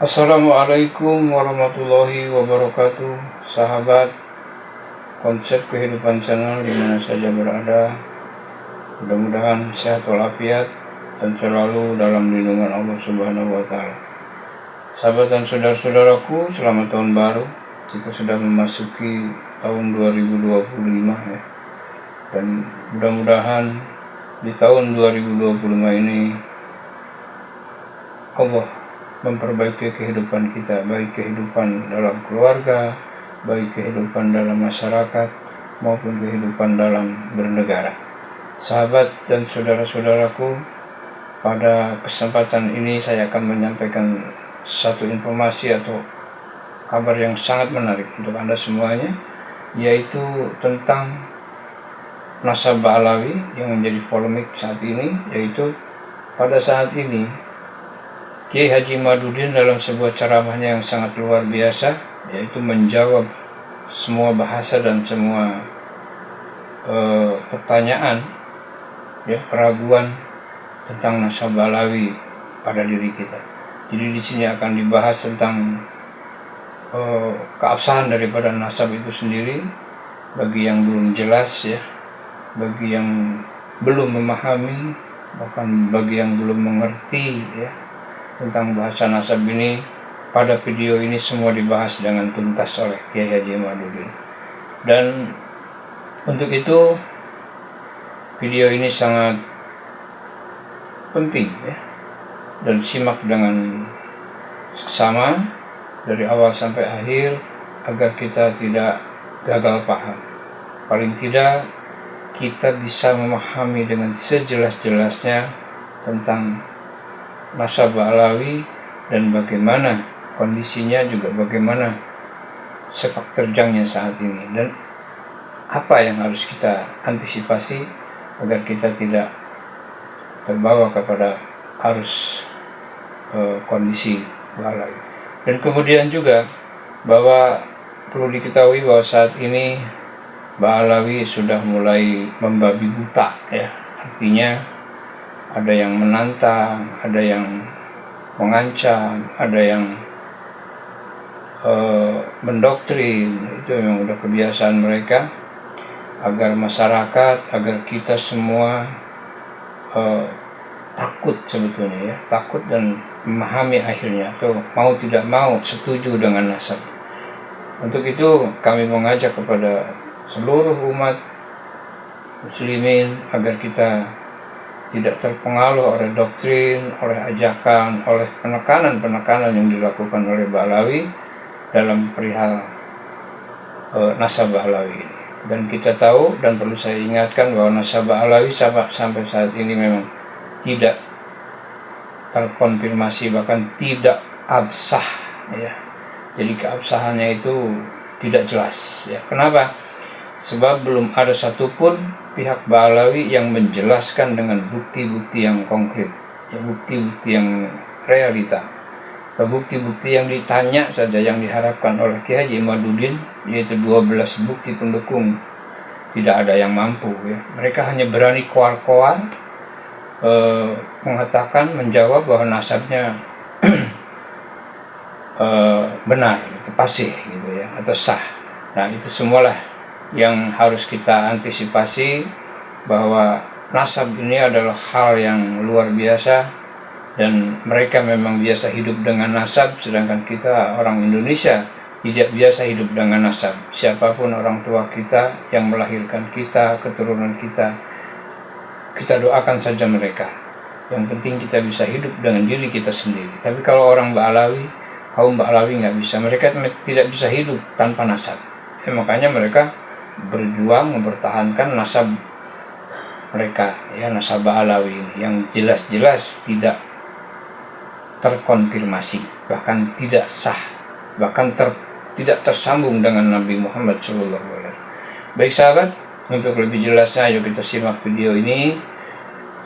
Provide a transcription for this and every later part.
Assalamualaikum warahmatullahi wabarakatuh. Sahabat konsep kehidupan channel dimana saja berada, mudah-mudahan sehat walafiat dan selalu dalam lindungan Allah Subhanahu wa Ta'ala. Sahabat dan saudara-saudaraku, selamat tahun baru. Kita sudah memasuki tahun 2025 ya. Dan mudah-mudahan di tahun 2025 ini Allah memperbaiki kehidupan kita, baik kehidupan dalam keluarga, baik kehidupan dalam masyarakat, maupun kehidupan dalam bernegara. Sahabat dan saudara-saudaraku, pada kesempatan ini saya akan menyampaikan satu informasi atau kabar yang sangat menarik untuk Anda semuanya, yaitu tentang nasabah alawi yang menjadi polemik saat ini, yaitu pada saat ini Kiai Haji Madudin dalam sebuah ceramahnya yang sangat luar biasa, yaitu menjawab semua bahasa dan semua pertanyaan, ya, keraguan tentang nasabah alawi pada diri kita. Jadi di sini akan dibahas tentang keabsahan daripada nasab itu sendiri bagi yang belum jelas, ya, bagi yang belum memahami, bahkan bagi yang belum mengerti, ya, tentang bahasa nasab ini. Pada video ini semua dibahas dengan tuntas oleh Kiai Haji Madudin. Dan untuk itu video ini sangat penting, ya, dan simak dengan seksama dari awal sampai akhir agar kita tidak gagal paham. Paling tidak kita bisa memahami dengan sejelas-jelasnya tentang nasabah alawi dan bagaimana kondisinya, juga bagaimana sepak terjangnya saat ini, dan apa yang harus kita antisipasi agar kita tidak terbawa kepada arus kondisi alawi. Dan kemudian juga bahwa perlu diketahui bahwa saat ini Alawi sudah mulai membabi buta, ya, artinya ada yang menantang, ada yang mengancam, ada yang mendoktrin. Itu memang udah kebiasaan mereka, agar masyarakat, agar kita semua takut sebetulnya, ya, takut dan memahami akhirnya, atau mau tidak mau setuju dengan nasab. Untuk itu kami mengajak kepada seluruh umat muslimin agar kita tidak terpengaruh oleh doktrin, oleh ajakan, oleh penekanan-penekanan yang dilakukan oleh Alawi dalam perihal nasabah alawi ini. Dan kita tahu, dan perlu saya ingatkan, bahwa nasabah alawi sampai saat ini memang tidak terkonfirmasi, bahkan tidak absah, ya. Jadi keabsahannya itu tidak jelas, ya. Kenapa? Sebab belum ada satupun pihak Alawi yang menjelaskan dengan bukti-bukti yang konkret, ya, bukti-bukti yang realita, atau bukti-bukti yang ditanya saja yang diharapkan oleh Kiai Haji Madudin, yaitu 12 bukti pendukung. Tidak ada yang mampu, ya. Mereka hanya berani koar-koar mengatakan, menjawab bahwa nasabnya benar, itu fasih, gitu, ya, atau sah. Nah, itu semualah yang harus kita antisipasi, bahwa nasab ini adalah hal yang luar biasa, dan mereka memang biasa hidup dengan nasab, sedangkan kita orang Indonesia tidak biasa hidup dengan nasab. Siapapun orang tua kita yang melahirkan kita, keturunan kita doakan saja mereka. Yang penting kita bisa hidup dengan diri kita sendiri. Tapi kalau orang Alawi, kaum Alawi nggak bisa, mereka tidak bisa hidup tanpa nasab. Makanya mereka berjuang mempertahankan nasab mereka, ya, nasabah alawi ini yang jelas-jelas tidak terkonfirmasi, bahkan tidak sah, bahkan tidak tersambung dengan Nabi Muhammad SAW. Baik sahabat, untuk lebih jelasnya ayo kita simak video ini.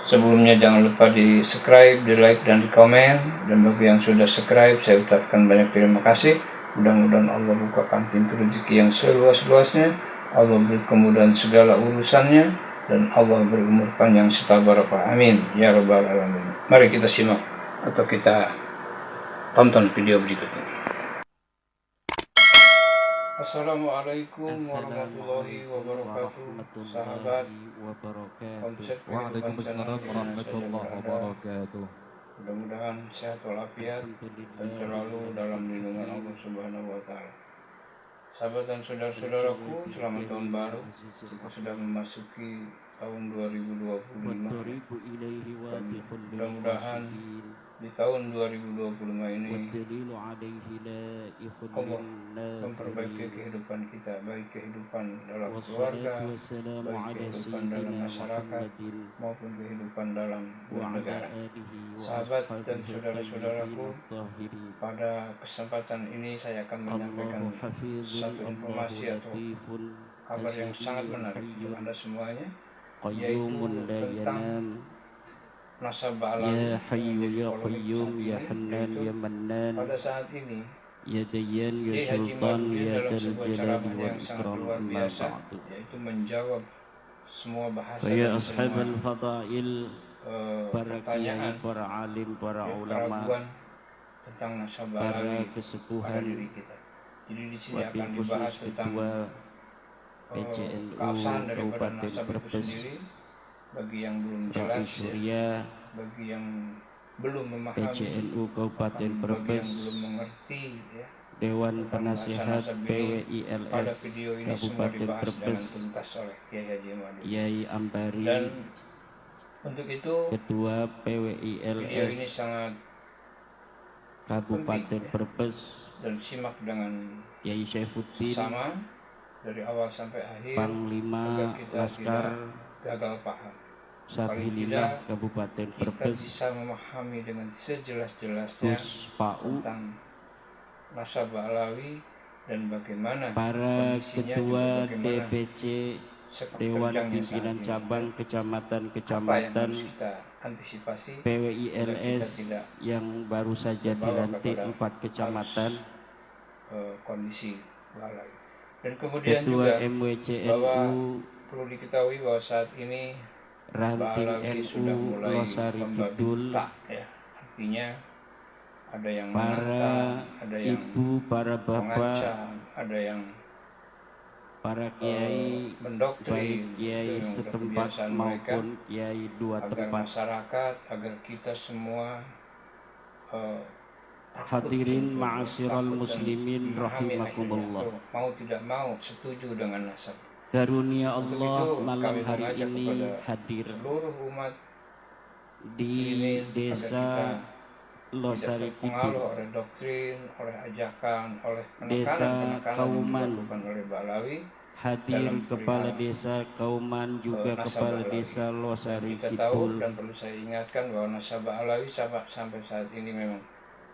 Sebelumnya jangan lupa di subscribe, di like, dan di komen. Dan bagi yang sudah subscribe, saya ucapkan banyak terima kasih. Mudah-mudahan Allah bukakan pintu rezeki yang seluas-luasnya, Allah beri kemudahan segala urusannya, dan Allah beri umur panjang serta barokah. Amin ya rabbal alamin. Mari kita simak atau kita tonton video berikut ini. Assalamualaikum warahmatullahi wabarakatuh. Sahabat konsep kehidupan channel warahmatullahi wabarakatuh. Mudah-mudahan sehat walafiat dan selalu dalam lindungan Allah Subhanahu wa Ta'ala. Sahabat dan saudara-saudaraku, selamat tahun baru. Kita sudah memasuki tahun 2025 dan mudah-mudahan di tahun 2025 ini Allah memperbaiki kehidupan kita, baik kehidupan dalam keluarga, baik kehidupan dalam masyarakat, maupun kehidupan dalam bernegara. Sahabat dan saudara-saudaraku, pada kesempatan ini saya akan menyampaikan satu informasi atau kabar yang sangat menarik untuk Anda semuanya, yaitu tentang nasabah alawi Ya Hayyu ya Qayyum ya Hannan ya Mannan pada saat ini. ya Dayyan ya Haji Sultan Madudi ya dalam Dal sebuah Jalali ceramah wal yang sangat Ikram luar amma biasa, ba'du. yaitu menjawab semua bahasa Ya dan ashabal semua fadail, para kiai, pertanyaan, para alim, para ulama, keraguan tentang nasabah para alawi pada kesepuhan, diri kita. Jadi di sini wabil akan dibahas khusus tentang ketua PCNU keabsahan daripada Kabupaten nasabah itu Brebes, sendiri bagi yang belum Rai jelas, ya, Surya, bagi yang belum memahami, PCNU Kabupaten bahkan bagi Brebes, yang belum mengerti, ya, Dewan tentang bahasa Penasehat nasab ini. PWILS Pada video ini semua Kabupaten dibahas dengan Brebes, tuntas oleh Kiai Haji Madudi. Kiai Ambari, Dan untuk itu Ketua video ini PWILS sangat Kabupaten penting, ya, Brebes, dan simak dengan Kiai Syaifuddin, sesama dari awal sampai akhir agar Panglima kita Laskar tidak gagal paham. Sabilillah Kabupaten Kita Brebes, bisa memahami dengan sejelas-jelasnya Puspau, tentang nasabah alawi dan bagaimana para kondisinya, juga Ketua bagaimana DPC sepak Dewan terjangnya saat Pimpinan ini. Cabang Apa yang Kecamatan-Kecamatan harus kita antisipasi agar PWILS kita tidak yang baru saja terbawa dilantik kepada 4 kecamatan, kondisi lalai. Dan kemudian Ketua juga bahwa MWCNU perlu diketahui bahwa saat ini Ranting Alawi sudah NU mulai Losari membagi Kidul, buta, ya. Artinya ada yang para menantang, ada yang ibu, para bapak, mengancam, ada yang para kiai, baik mendoktrin. Itu kiai yang udah setempat kebiasaan mereka, maupun kiai dua agar tempat. masyarakat, agar kita semua Hadirin ma'asyiral takut dan muslimin memahami rahimakumullah. akhirnya, mau tidak mau setuju dengan nasab. Karunia Untuk Allah itu malam kami hari mengajak ini kepada hadir seluruh umat di muslimin agar desa kita tidak Losari terpengaruh Kidul, oleh doktrin, oleh ajakan, oleh Desa penekanan-penekanan yang Kauman. dilakukan oleh Balawi Hadir dalam Kepala perihal Desa Kauman, juga nasabah Kepala alawi. Desa Losari Kita tahu Kidul. dan perlu saya ingatkan bahwa nasabah alawi sampai saat ini memang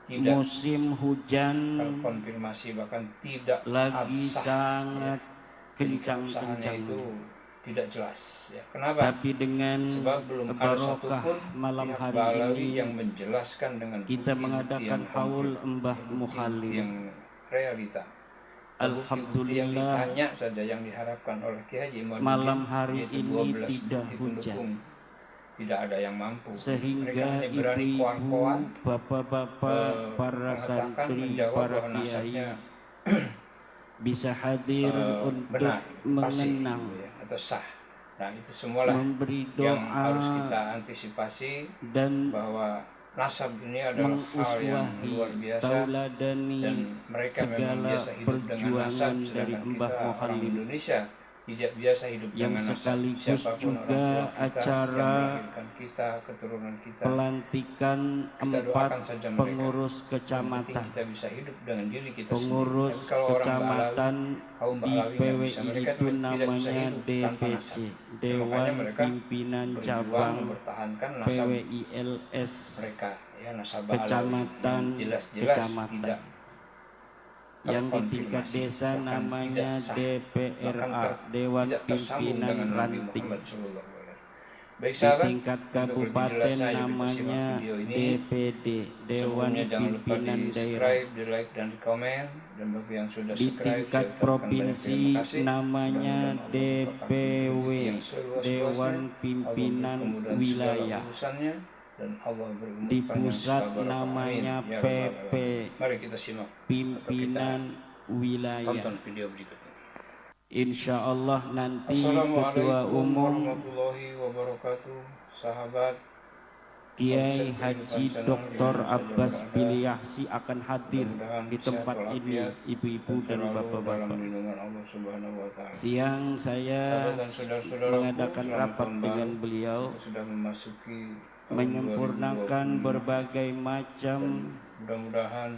tidak Musim hujan terkonfirmasi, bahkan tidak lagi absah, sangat ya. Jadi keabsahannya itu kencang-kencang. tidak jelas, ya. Kenapa? Tapi dengan Sebab belum ada barokah satupun malam pihak hari Balawi ini yang menjelaskan dengan kita bukti-bukti mengadakan yang haul konkret, Mbah bukti-bukti Muhalim. yang realita. Bukti-bukti yang Alhamdulillah ditanya saja yang diharapkan oleh Kiai Haji Madudi, malam hari yaitu ini 12 tidak bukti hujan, pendukung. Tidak ada yang mampu. Mereka sehingga hanya berani ibu-ibu, koan-koan bapak-bapak, para mengatakan, santri, menjawab para bahwa kiai nasabnya bisa hadir untuk benar, pasti, mengenang, gitu, ya, atau sah. Nah, itu semualah memberi yang doa, harus kita antisipasi, dan bahwa nasab ini adalah hal yang menguswahi, luar biasa, tauladani dan mereka memang segala biasa hidup dengan nasab, perjuangan dari sedangkan Mbah kita orang Muhalim, Indonesia tidak biasa hidup yang dengan nasab. sekaligus Siapapun orang juga tua kita yang acara melahirkan kita, keturunan kita, pelantikan kita 4 doakan saja mereka. pengurus Yang penting kecamatan, kita bisa hidup dengan diri kita pengurus sendiri. Tapi kalau orang Balawi, kecamatan kaum di Balawi nggak bisa, PWI mereka itu tidak bisa namanya hidup tanpa DPC, nasab. Makanya Dewan mereka Pimpinan berjuang Cabang mempertahankan nasab PWILS mereka, ya, nasabah alawi kecamatan yang jelas-jelas kecamatan, tidak yang di tingkat terkonfirmasi, desa bahkan namanya tidak sah, DPRA, bahkan Dewan tidak tersambung Pimpinan dengan Nabi Ranting. Muhammad SAW. Baik Di sahabat, tingkat untuk lebih kabupaten jelasnya ayo kita simak namanya video ini. DPD, Dewan Sebelumnya jangan lupa Pimpinan di Daerah. subscribe, di like, dan di komen. Dan bagi yang sudah Di subscribe, tingkat saya ucapkan banyak provinsi terima kasih. namanya Mudah-mudahan Allah limpahkan DPW, rezeki yang seluas-luasnya, Dewan Allah Pimpinan memperkemudahan segala Wilayah. urusannya, dan Allah beri umur di panjang pusat serta barokah. namanya Amin, ya PP Rabbal Alamin. Mari kita simak atau kita Pimpinan Wilayah. tonton video berikut ini. Insya Allah nanti Ketua Assalamualaikum Umum warahmatullahi wabarakatuh. Sahabat Kiai Haji Dr. Abbas Biliahsi akan hadir di tempat ini, ibu-ibu dan bapak-bapak. Siang saya mengadakan rapat dengan beliau, menyempurnakan berbagai macam mudah-mudahan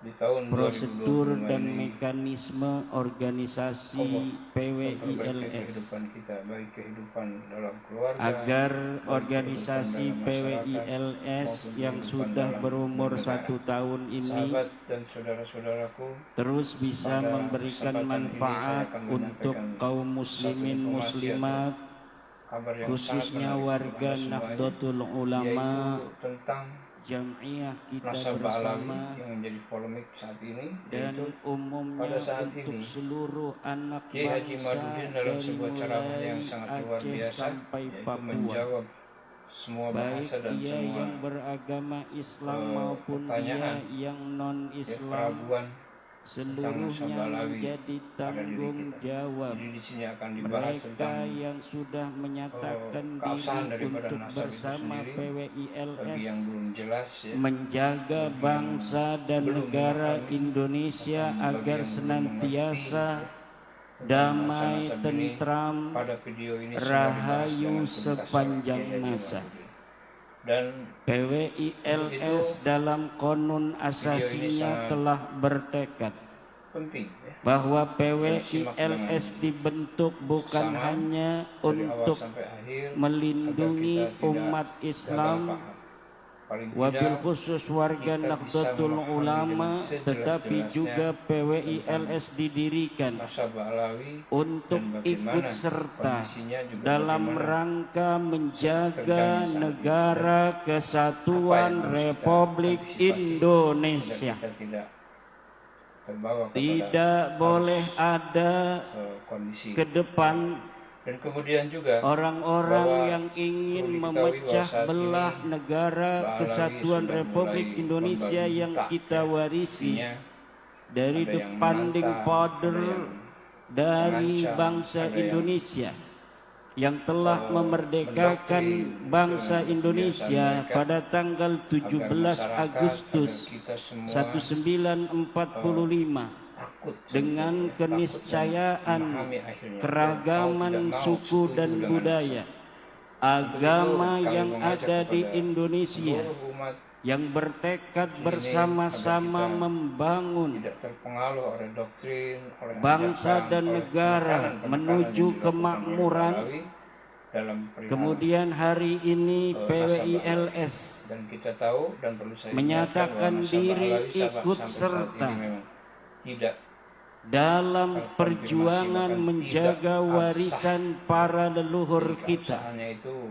di tahun prosedur 2025 dan ini mekanisme organisasi PWILS kehidupan kita, baik kehidupan dalam keluarga, agar organisasi PWILS yang sudah berumur 1 tahun ini sahabat dan saudara-saudaraku, terus bisa memberikan manfaat untuk kaum muslimin muslimat, khususnya warga Nahdlatul Ulama, yaitu tentang Jamiah kita nasabah alawi bersama, yang menjadi polemik saat ini, dan yaitu umumnya pada saat untuk ini seluruh anak Kiai Haji bangsa Madudin dalam dari sebuah ceramah yang mulai sangat luar Aceh biasa, sampai yaitu Papua, menjawab semua baik bahasa dan ia semua yang beragama Islam maupun ia pertanyaan, yang non-Islam, keraguan seluruhnya nasabah alawi menjadi pada diri tanggung kita. jawab Jadi di sini akan dibahas mereka tentang yang sudah menyatakan keabsahan diri daripada untuk nasab itu bersama sendiri. Bagi PWILS yang belum jelas ya, menjaga bagi bangsa dan belum negara memahami, Indonesia bagi agar yang belum senantiasa mengerti damai, nasab ini, tentram, pada video ini sudah dibahas rahayu dengan tuntas sepanjang Kiai Haji masa. Madudin. Dan PWILS dalam konun asasinya sangat telah bertekad penting ya, bahwa PWILS dibentuk bukan seksama hanya dari awal untuk sampai akhir, melindungi agar kita tidak umat gagal Islam, paham. Paling wabil tidak khusus warga kita bisa Nahdlatul memahami Ulama, dengan sejelas-jelasnya tetapi juga PWILS didirikan nasabah alawi untuk dan ikut bagaimana serta kondisinya, juga dalam bagaimana rangka menjaga terjadi saat negara apa kesatuan yang harus kita Republik antisipasi Indonesia. agar kita tidak terbawa kepada Tidak boleh arus, ada kondisi ke depan dan kemudian juga orang-orang bahwa yang ingin perlu diketahui memecah bahwa saat belah ini negara Mbak Kesatuan Alawi Republik sudah mulai Indonesia membagi yang buta, kita ya. warisi Artinya, dari ada yang depanding menantang, powder ada yang dari mengancam, bangsa ada yang Indonesia yang telah memerdekakan mendoktrin bangsa kebiasaan Indonesia mereka pada tanggal 17 agar masyarakat, Agustus agar kita semua 1945 takut dengan sebetulnya, keniscayaan takut dan memahami akhirnya, keragaman mau tidak mau suku setuju dan dengan budaya, Untuk agama itu, kami yang mengajak ada di kepada Indonesia seluruh umat yang bertekad sini bersama-sama agar kita membangun tidak terpengaruh oleh doktrin, oleh bangsa ajakan, dan oleh negara penekanan-penekanan menuju yang dilakukan oleh kemakmuran. Malawi dalam perihal Kemudian hari ini PWILS dan kita tahu dan perlu saya menyatakan ingatkan bahwa diri nasabah Alawi ikut sampai saat serta ini memang tidak dalam terkonfirmasi, perjuangan bahkan menjaga tidak warisan para leluhur Jadi kita, keabsahannya itu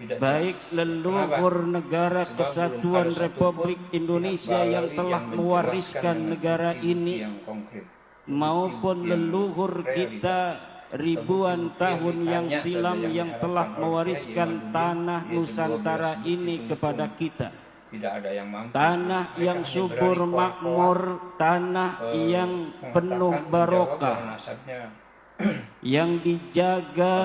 tidak baik jelas. leluhur Kenapa? negara Sebab Kesatuan belum ada Republik satupun Indonesia pihak yang Balawi telah yang mewariskan menjelaskan negara dengan bukti ini yang konkret, maupun bukti yang leluhur realita, kita ribuan bukti-bukti tahun yang ditanya silam saja yang telah diharapkan oleh mewariskan Kiai Madudin, tanah yaitu 12 Nusantara bukti ini pendukung. kepada kita. Tidak ada yang mampu. Tanah Mereka yang hanya subur berani makmur, tanah yang penuh barokah, yang dijaga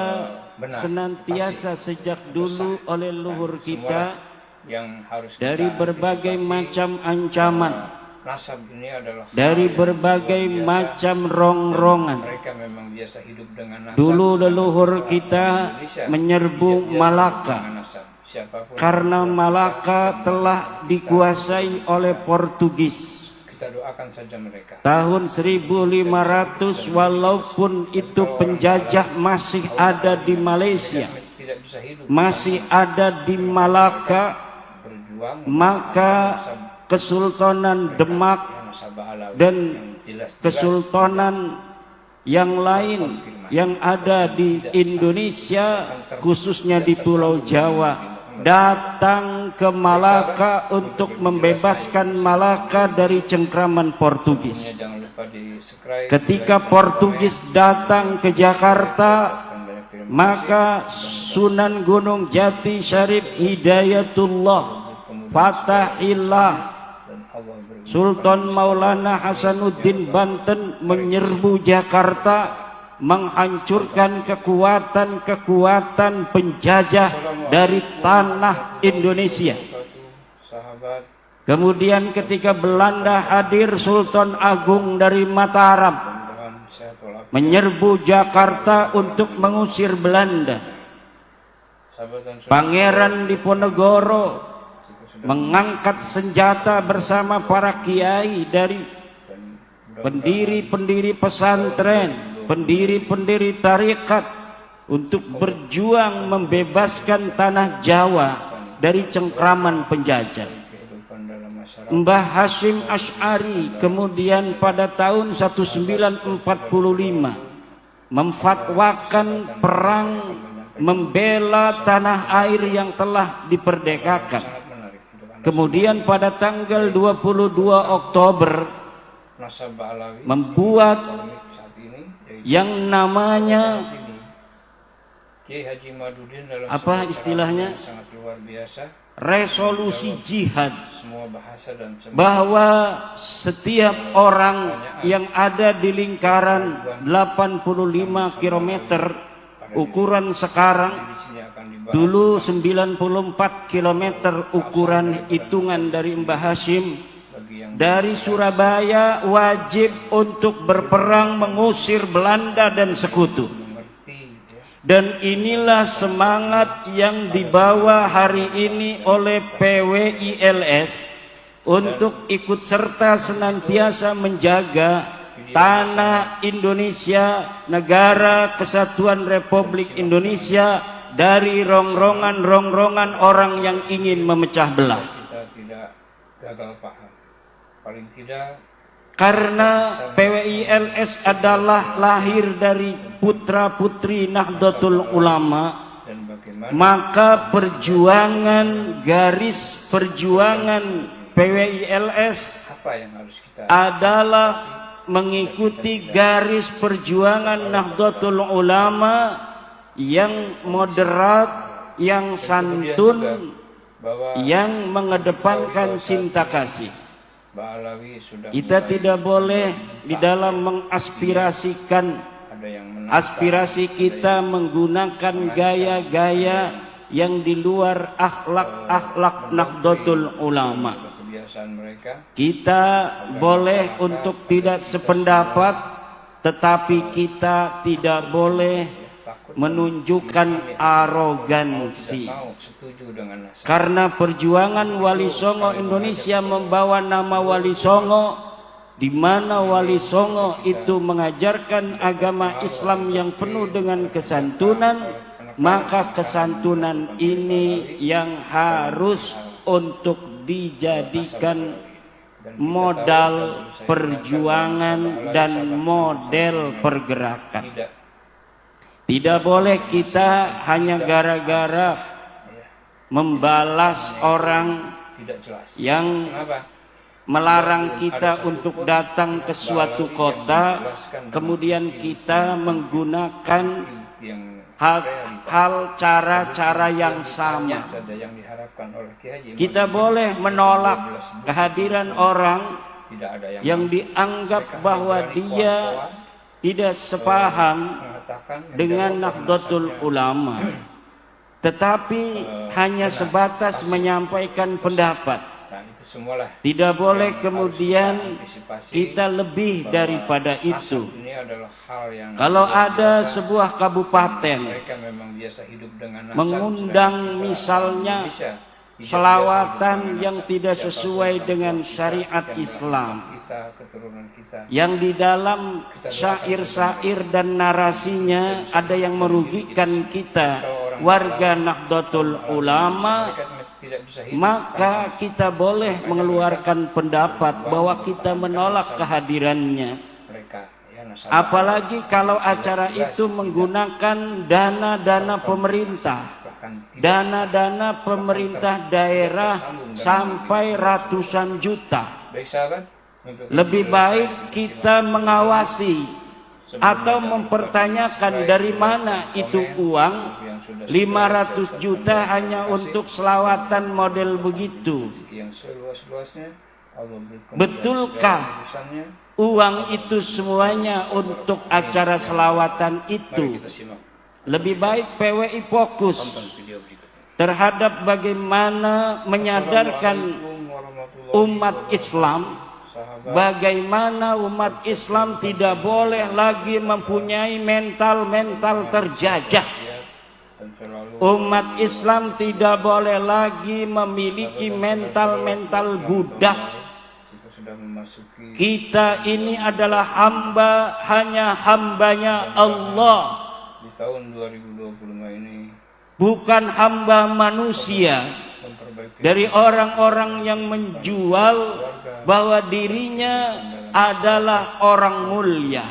senantiasa sejak dulu oleh leluhur kita yang harus dari kita berbagai antisipasi. macam ancaman, Nasab ini adalah dari hal yang berbagai luar biasa. macam rongrongan. Mereka memang biasa hidup dengan nasab. Dulu leluhur Sedangkan kita Indonesia menyerbu tidak biasa Malaka hidup dengan nasab. Siapapun karena yang Malaka kita, telah dikuasai oleh Portugis. kita doakan saja mereka. Tahun 1500 walaupun itu penjajah masih ada di Malaysia, Tidak bisa hidup masih ada di Malaka, berjuang maka Kesultanan Demak nasabah Alawi dan yang jelas-jelas kesultanan yang lain yang ada di Indonesia, khususnya di Pulau Jawa, datang ke Malaka untuk membebaskan Malaka dari cengkraman Portugis. Jangan lupa di subscribe. Ketika Portugis datang ke Jakarta, Maka Sunan Gunung Jati Syarif Hidayatullah Fatahillah Sultan Maulana Hasanuddin Banten menyerbu Jakarta, menghancurkan kekuatan-kekuatan penjajah dari tanah Indonesia. Kemudian ketika Belanda hadir, Sultan Agung dari Mataram menyerbu Jakarta untuk mengusir Belanda. Pangeran Diponegoro mengangkat senjata bersama para kiai dari pendiri-pendiri pesantren, pendiri-pendiri tarekat untuk berjuang membebaskan tanah Jawa dari cengkraman penjajah. Mbah Hashim Asy'ari kemudian pada tahun 1945 memfatwakan perang membela tanah air yang telah diperdekakan. Kemudian pada tanggal 22 Oktober membuat yang namanya apa istilahnya, resolusi jihad, bahwa setiap orang yang ada di lingkaran 85 km ukuran sekarang, dulu 94 km ukuran hitungan dari Mbah Hashim, dari Surabaya wajib untuk berperang mengusir Belanda dan sekutu. Dan inilah semangat yang dibawa hari ini oleh PWILS untuk ikut serta senantiasa menjaga tanah Indonesia, negara kesatuan Republik Indonesia, dari rongrongan-rongrongan orang yang ingin memecah belah. Kita tidak gagal paham. Paling tidak, karena PWILS adalah lahir dari putra-putri Nahdlatul Ulama, maka perjuangan, garis perjuangan PWILS adalah mengikuti garis perjuangan Nahdlatul Ulama yang moderat, yang santun, yang mengedepankan cinta kasih. Kita tidak boleh di dalam mengaspirasikan aspirasi kita menggunakan gaya-gaya yang di luar akhlak-akhlak Nahdlatul Ulama. Kita boleh untuk tidak sependapat, tetapi kita tidak boleh menunjukkan arogansi. Karena perjuangan Wali Songo Indonesia membawa nama Wali Songo, di mana Wali Songo itu mengajarkan agama Islam yang penuh dengan kesantunan, maka kesantunan ini yang harus untuk dijadikan modal perjuangan dan model pergerakan. Tidak boleh kita hanya gara-gara membalas orang yang melarang kita untuk datang ke suatu kota, kemudian kita menggunakan hal cara-cara yang sama. Kita boleh menolak kehadiran orang yang dianggap bahwa dia tidak sepaham dengan Nahdlatul Ulama, tetapi hanya sebatas menyampaikan pendapat. Tidak boleh kemudian kita lebih daripada itu. Kalau ada sebuah kabupaten mengundang misalnya selawatan yang tidak sesuai dengan syariat Islam, yang di dalam syair-syair dan narasinya ada yang merugikan kita warga Nahdlatul Ulama, maka kita boleh mengeluarkan pendapat bahwa kita menolak kehadirannya. Apalagi kalau acara itu menggunakan dana-dana pemerintah, dana-dana pemerintah daerah sampai ratusan juta. Lebih baik kita mengawasi atau mempertanyakan dari mana itu uang 500 juta hanya untuk selawatan model begitu. Betulkah uang itu semuanya untuk acara selawatan itu? Lebih baik PWI fokus terhadap bagaimana menyadarkan umat Islam, bagaimana umat Islam tidak boleh lagi mempunyai mental terjajah. Umat Islam tidak boleh lagi memiliki mental budak. Kita ini adalah hamba, hanya hambanya Allah. Di tahun 2025 ini bukan hamba manusia. Dari orang-orang yang menjual bahwa dirinya adalah orang mulia,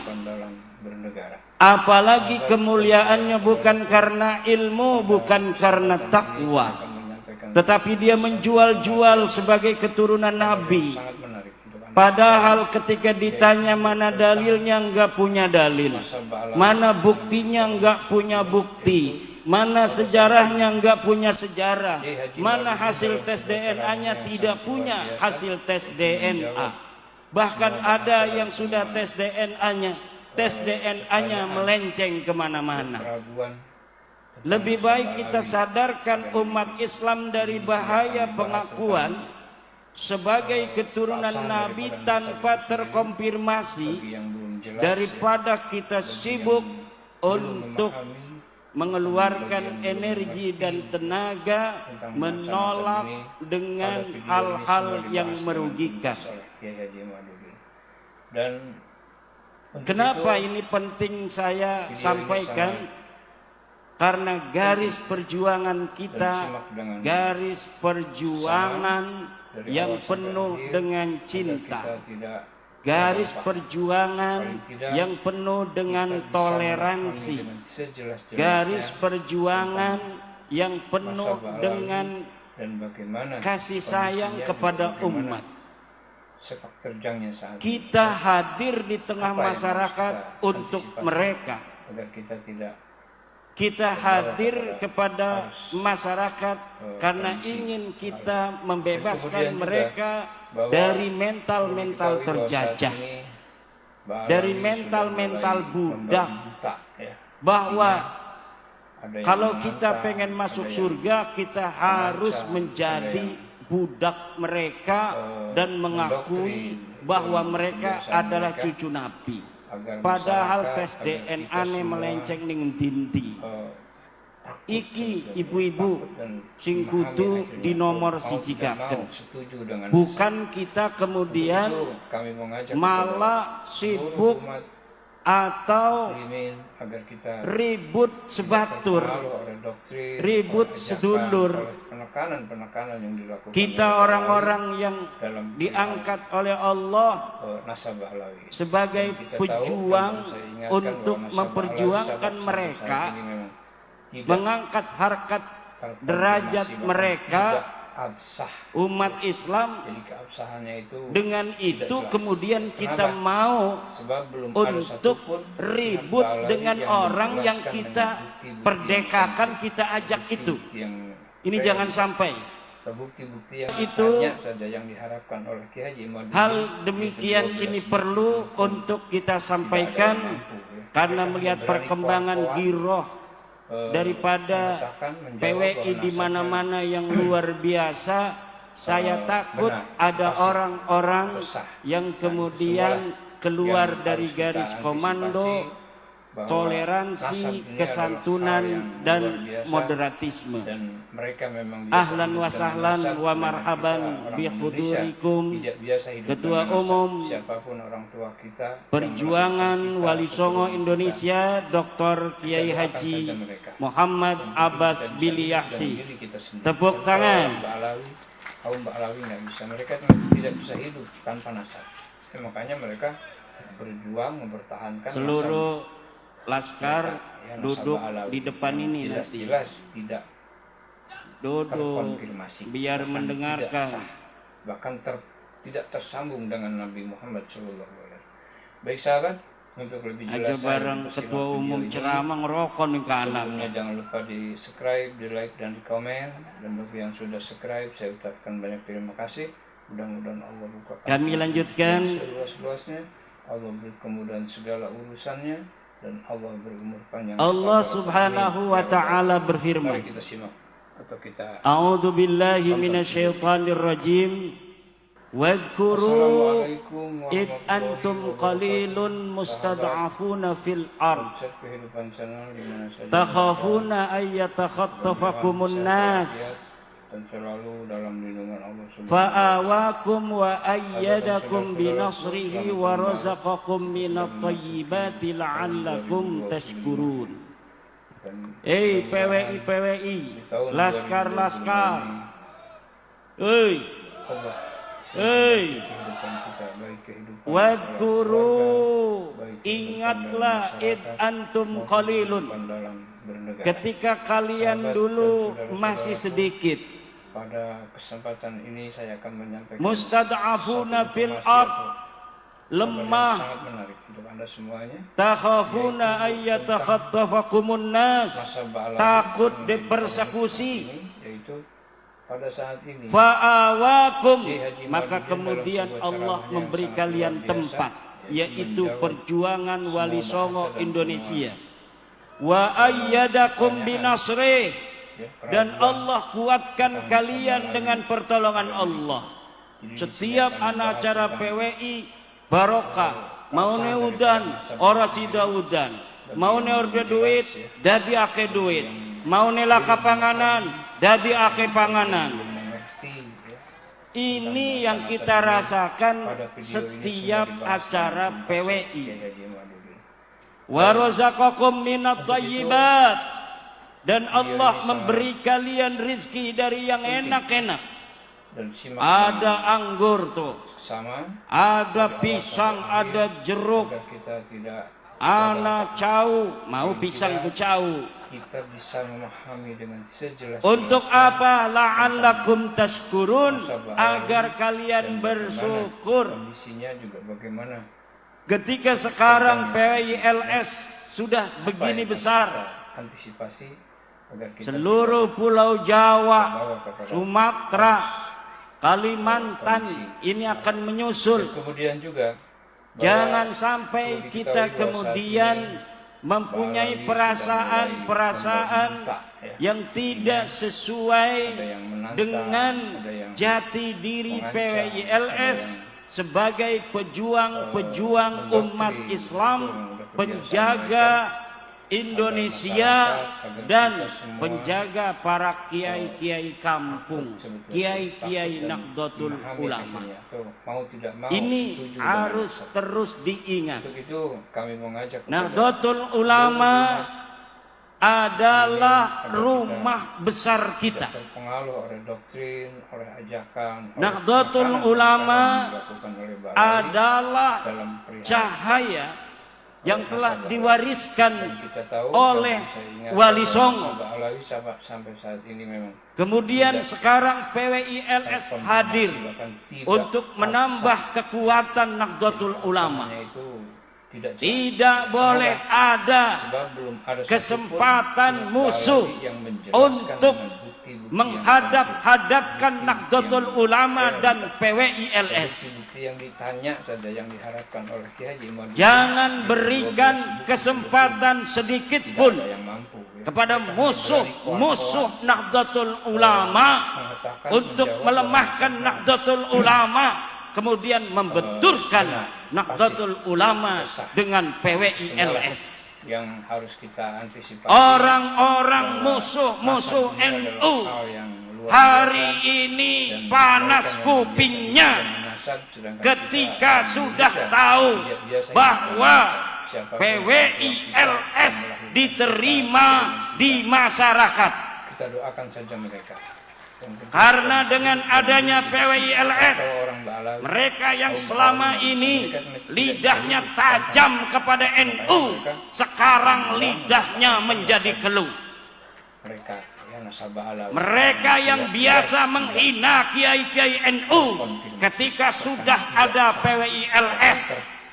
apalagi kemuliaannya bukan karena ilmu, bukan karena takwa, tetapi dia menjual-jual sebagai keturunan Nabi. Padahal ketika ditanya mana dalilnya, enggak punya dalil, mana buktinya, enggak punya bukti, mana sejarahnya, enggak punya sejarah, mana hasil tes DNA-nya, tidak punya hasil tes DNA. Bahkan ada yang sudah tes DNA-nya melenceng kemana-mana. Lebih baik kita sadarkan umat Islam dari bahaya pengakuan sebagai keturunan Nabi tanpa terkonfirmasi, daripada kita sibuk untuk mengeluarkan energi dan tenaga menolak dengan hal-hal yang merugikan. Dan kenapa ini penting saya sampaikan? Karena garis perjuangan kita, garis perjuangan yang penuh dengan cinta, garis perjuangan yang penuh dengan toleransi, garis perjuangan yang penuh dengan kasih sayang kepada umat. Kita hadir di tengah masyarakat untuk mereka. Kita hadir kepada masyarakat karena ingin kita membebaskan mereka dari mental terjajah, dari mental budak. Bahwa kalau kita pengen masuk surga, kita harus menjadi budak mereka dan mengakui bahwa mereka adalah cucu Nabi. Padahal tes DNA melenceng dengan dinti. Iki ibu-ibu sing kudu di nomor sijikaken. Bukan kita kemudian malah sibuk atau ribut sebatur, ribut sedulur. Kita orang-orang yang diangkat oleh Allah sebagai pejuang untuk memperjuangkan mereka, mengangkat harkat derajat mereka, umat Islam. Dengan itu kemudian kita mau untuk ribut dengan orang yang kita perdekakan, kita ajak itu. Ini jangan sampai. Itu hal demikian ini perlu untuk kita sampaikan, karena melihat perkembangan giroh daripada PWI di mana-mana yang luar biasa, saya takut ada orang-orang yang kemudian keluar dari garis komando, toleransi, kesantunan, dan moderatisme. Ahlan wa sahlan wa marhaban bi hudurikum Ketua Umum Perjuangan Wali Songo Indonesia Dr. Kiai Haji Muhammad Abbas Biliyahsi. Tepuk tangan. Kaum Ba'alawi nggak bisa, mereka tidak bisa hidup tanpa nasab. Makanya mereka berjuang mempertahankan seluruh laskar duduk di depan ini nanti. Jelas tidak duduk terkonfirmasi, biar mendengarkan, bahkan tidak tersambung dengan Nabi Muhammad SAW. Baik sahabat, Untuk lebih aja jelas bareng ketua umum ceramah ngerokok nih kanan. sebelumnya jangan lupa di subscribe, di like, dan di komen. Dan bagi yang sudah subscribe, saya ucapkan banyak terima kasih. Mudah-mudahan Allah buka Kami lanjutkan. seluas-luasnya. Allah beri kemudahan segala urusannya, dan Allah beri umur panjang. Allah Subhanahu wa ta'ala berfirman. Mari kita simak atau kita A'udzu billahi minasyaitonir rajim. Wadhkuru id antum qalilun mustad'afuna fil ard takhafuna ay yatakhattafakumun nas fa'awakum wa ayyadakum binasrihi wa razaqakum minat thayyibati la'allakum tashkurun. PWI, laskar. Wadhkuru, ingatlah id antum qalilun, ketika kalian dulu masih sedikit. Pada kesempatan ini saya akan menyampaikan mustad'afuna fil ard, lemah, sangat menarik untuk Anda semuanya. Takhafuna ayyatakhattafakumun nas, takut dipersekusi. Yaitu pada saat ini fa'awakum, maka kemudian Allah memberi kalian tempat, yaitu perjuangan Wali Songo Indonesia. Wa ayyadakum binasrih, dan Allah kuatkan kalian dengan pertolongan Allah. Setiap anak acara PWI barokah, mau neudan ora sidaudan, mau neorde duit dadi ake duit, mau nelaka panganan dadi ake panganan. Ini yang kita rasakan setiap acara PWI. Wa razaqakum minat thayyibat, dan Allah memberi kalian rizki dari yang enak-enak. Ada anggur tuh, ada pisang, ada jeruk, anak cau, mau pisang ku cau. Kita bisa memahami dengan sejelas. Untuk apa? La'allakum tashkurun, agar kalian bersyukur. Kondisinya juga bagaimana? Ketika sekarang PWILS sudah begini besar, antisipasi agar kita seluruh pulau Jawa, Sumatera, Kalimantan ini akan menyusul. Kemudian juga jangan sampai kita kemudian mempunyai perasaan-perasaan yang tidak sesuai dengan jati diri PWILS sebagai pejuang-pejuang umat Islam, penjaga Indonesia, dan penjaga para kiai-kiai kampung, kiai-kiai Nahdlatul Ulama. Ini harus terus diingat. Untuk itu kami mengajak Nahdlatul Ulama adalah rumah besar kita. Terpengaruh oleh doktrin, oleh ajakan. Nahdlatul Ulama adalah cahaya yang telah diwariskan oleh Wali Songo. Kemudian sekarang PWILS hadir untuk menambah kekuatan Nahdlatul Ulama. Tidak boleh ada kesempatan musuh untuk menghadap-hadapkan Nahdlatul Ulama dan PWILS. Yang ditanya saja, yang diharapkan oleh Kiai Haji Ma'ruf. Jangan berikan kesempatan sedikit pun kepada musuh Nahdlatul Ulama untuk melemahkan Nahdlatul Ulama, kemudian membenturkan Nahdlatul Ulama dengan PWILS. Yang harus kita antisipasi. Orang-orang musuh NU hari ini panas kupingnya ketika sudah tahu bahwa PWILS diterima di masyarakat. Kita doakan saja mereka. Karena dengan adanya PWILS, mereka yang selama ini lidahnya tajam kepada NU, sekarang lidahnya menjadi keluh. Mereka yang biasa menghina kiai-kiai NU, ketika sudah ada PWILS,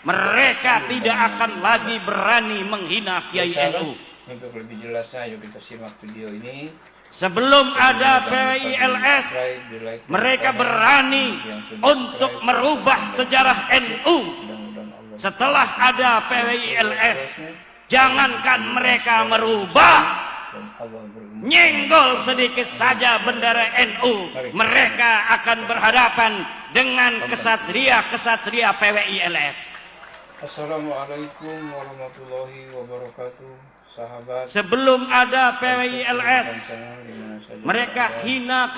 mereka tidak akan lagi berani menghina Kiai NU. Untuk lebih jelasnya, yuk kita simak video ini. Sebelum ada PWILS, mereka berani untuk merubah sejarah NU. Setelah ada PWILS, jangankan mereka merubah, nyenggol sedikit saja bendera NU, mereka akan berhadapan dengan kesatria-kesatria PWILS. Assalamualaikum warahmatullahi wabarakatuh. Sahabat, sebelum ada PWILS, mereka hina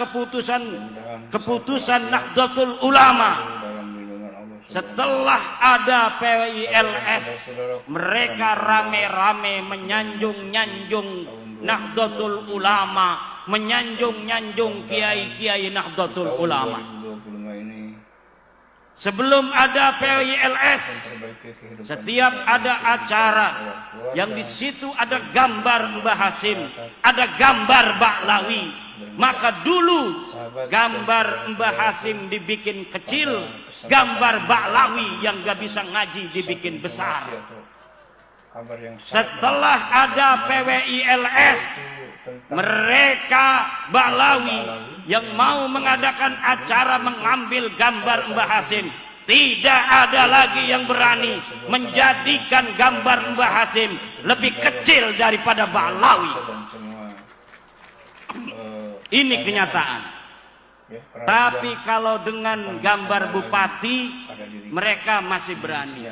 keputusan Nahdlatul Ulama. Setelah ada PWILS, mereka rame-rame menyanjung-nyanjung Nahdlatul Ulama, menyanjung-nyanjung kiai-kiai Nahdlatul Ulama. Sebelum ada PWILS, setiap ada acara yang di situ ada gambar Mbah Hasim, ada gambar Ba'lawi, maka dulu gambar Mbah Hasim dibikin kecil, gambar Ba'lawi yang gak bisa ngaji dibikin besar. Setelah ada PWILS, mereka Ba'lawi yang mau mengadakan acara mengambil gambar Mbah Hasim, tidak ada lagi yang berani menjadikan gambar Mbah Hasim lebih kecil daripada Ba'lawi. Ini kenyataan. Tapi kalau dengan gambar bupati, mereka masih berani.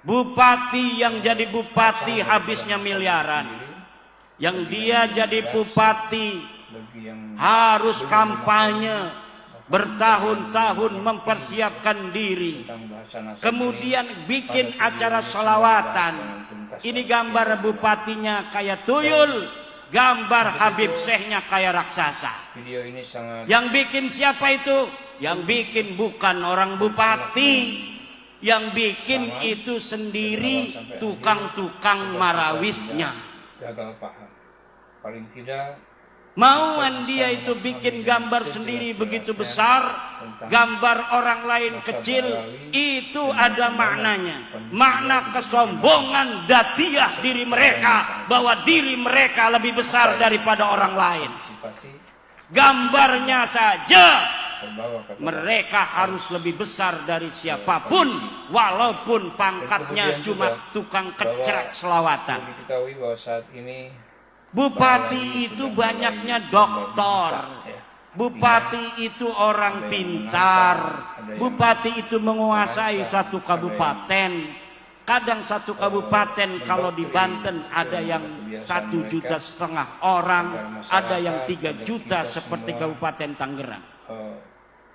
Bupati yang jadi bupati habisnya miliaran. Yang dia jadi bupati harus kampanye bertahun-tahun mempersiapkan diri, kemudian bikin acara sholawatan. Ini gambar bupatinya kayak tuyul, gambar Habib Syekhnya kayak raksasa. Yang bikin siapa itu? Yang bikin bukan orang bupati, yang bikin itu sendiri tukang-tukang marawisnya. Gagal paham. Paling tidak mauan dia itu bikin gambar sendiri begitu besar, gambar orang lain kecil, itu ada maknanya. Makna kesombongan datiah diri mereka, bahwa diri mereka lebih besar daripada orang lain. Gambarnya saja mereka harus lebih besar dari siapapun, walaupun pangkatnya cuma tukang kecrek selawatan. Diketahui bahwa saat ini bupati itu banyaknya doktor, bupati itu orang pintar, bupati itu menguasai satu kabupaten. Kadang satu kabupaten kalau di Banten ada yang 1,5 juta orang, ada yang 3 juta seperti Kabupaten Tangerang.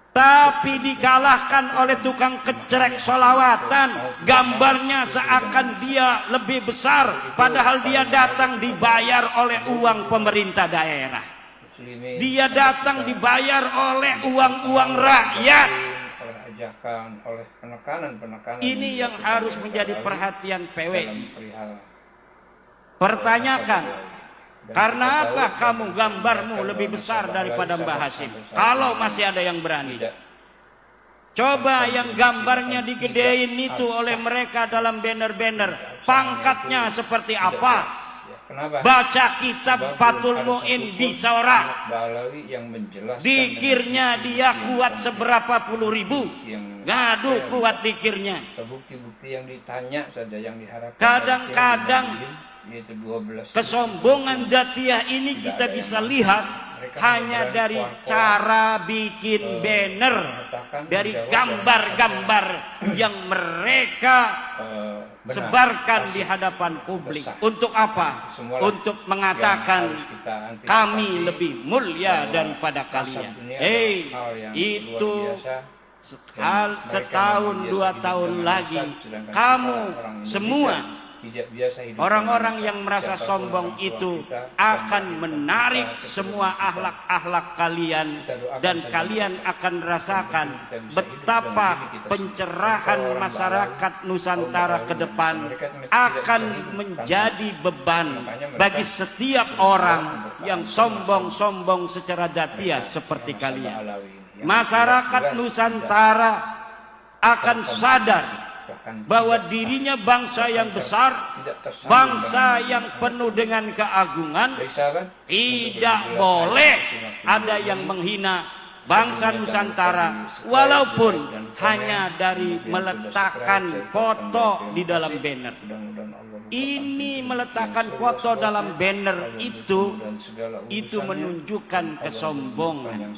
Tapi dikalahkan oleh tukang kecrek sholawatan. Gambarnya seakan dia lebih besar, padahal dia datang dibayar oleh uang pemerintah daerah. Dia datang dibayar oleh uang-uang rakyat. Oleh penekanan-penekanan. Ini yang harus menjadi perhatian PWI. Pertanyakan, karena apa kamu gambarmu lebih besar daripada Mbah Hasim? Kalau masih ada yang berani. Coba yang gambarnya digedein itu oleh mereka dalam banner-banner, pangkatnya seperti apa? Baca kitab Fathul Mu'in bisa orang. Dikirnya dia kuat seberapa puluh ribu. Ngadu kuat dikirnya. Bukti-bukti yang ditanya saja yang diharapkan. Kadang-kadang kesombongan datiah ini kita bisa lihat hanya dari cara bikin banner, dari gambar-gambar yang mereka sebarkan di hadapan publik. Untuk apa? Untuk mengatakan kami lebih mulia daripada kalian. Itu setahun 2 tahun lagi kamu semua orang-orang yang merasa sombong itu akan menarik semua akhlak-akhlak kalian, dan kalian akan rasakan betapa pencerahan masyarakat Nusantara ke depan akan menjadi beban bagi setiap orang yang sombong-sombong secara datiah seperti kalian. Masyarakat Nusantara akan sadar bahwa dirinya bangsa yang besar, bangsa yang penuh dengan keagungan. Tidak boleh ada yang menghina bangsa Nusantara, walaupun hanya dari meletakkan foto di dalam banner. Ini meletakkan foto dalam banner itu menunjukkan kesombongan.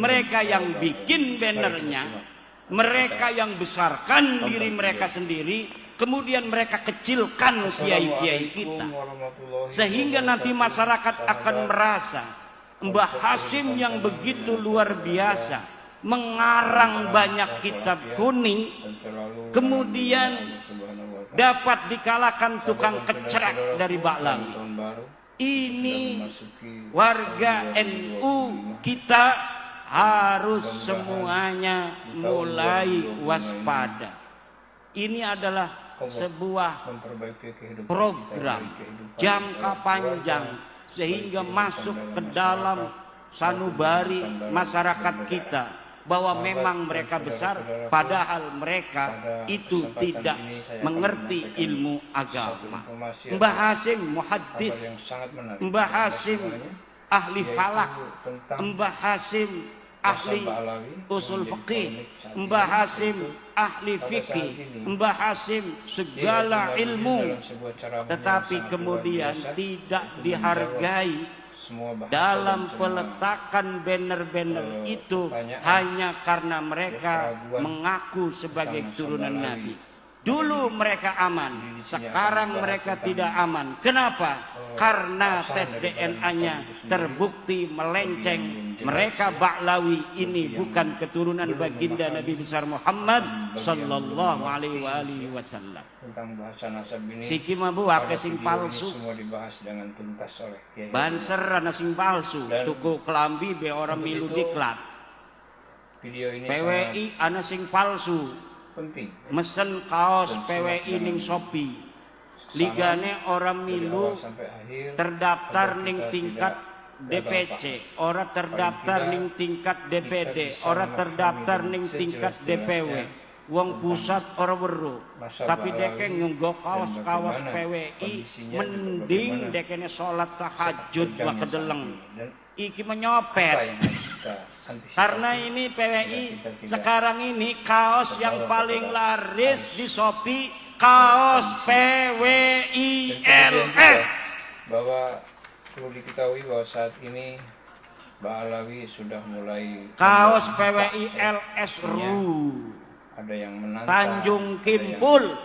Mereka yang bikin bannernya, mereka yang besarkan diri mereka sendiri, kemudian mereka kecilkan kiai-kiai kita, sehingga nanti masyarakat akan merasa Mbah Hashim yang begitu luar biasa, mengarang banyak kitab kuning, kemudian dapat dikalahkan tukang kecrek dari Baklawi. Ini warga NU kita harus semuanya mulai waspada. Ini adalah sebuah program jangka panjang, sehingga masuk ke dalam sanubari masyarakat kita bahwa memang mereka besar, padahal mereka itu tidak mengerti ilmu agama. Mbah Hashim muhaddis, Mbah Hashim ahli falak, Mbah Hashim ahli usul fikih, Mbah Hashim ahli fikih, Mbah Hashim segala ilmu, tetapi kemudian tidak dihargai dalam peletakan banner-banner itu hanya karena mereka mengaku sebagai turunan Nabi. Dulu mereka aman, sekarang mereka tidak aman. Kenapa? Karena tes DNA-nya terbukti melenceng. Mereka Baklawi ini bukan keturunan baginda Nabi besar Muhammad sallallahu alaihi wasallam. Tentang bahasa nasab ini, siki mabu ake sing palsu. Semua dibahas dengan tuntas oleh Kiai. Banser ana sing palsu, tuku kelambi be orang milu diklat. Video ini PWI ana sing palsu. Penting. Mesen kaos PWI ning Shopee. Ligane orang milu terdaftar ning tingkat DPC, orang terdaftar ning tingkat DPD, orang terdaftar ning tingkat DPW. Wong pusat orang weru, tapi dekeng nggo kaos-kaos PWI, mending dekene sholat tahajud makedeleng. Iki menyopet. Karena ini PWI sekarang ini kaos yang paling laris di Shopee, kaos PWI LS. Bahwa perlu diketahui bahwa saat ini Baklawi sudah mulai kaos PWI LS ada yang menantang, Tanjung Kimpul,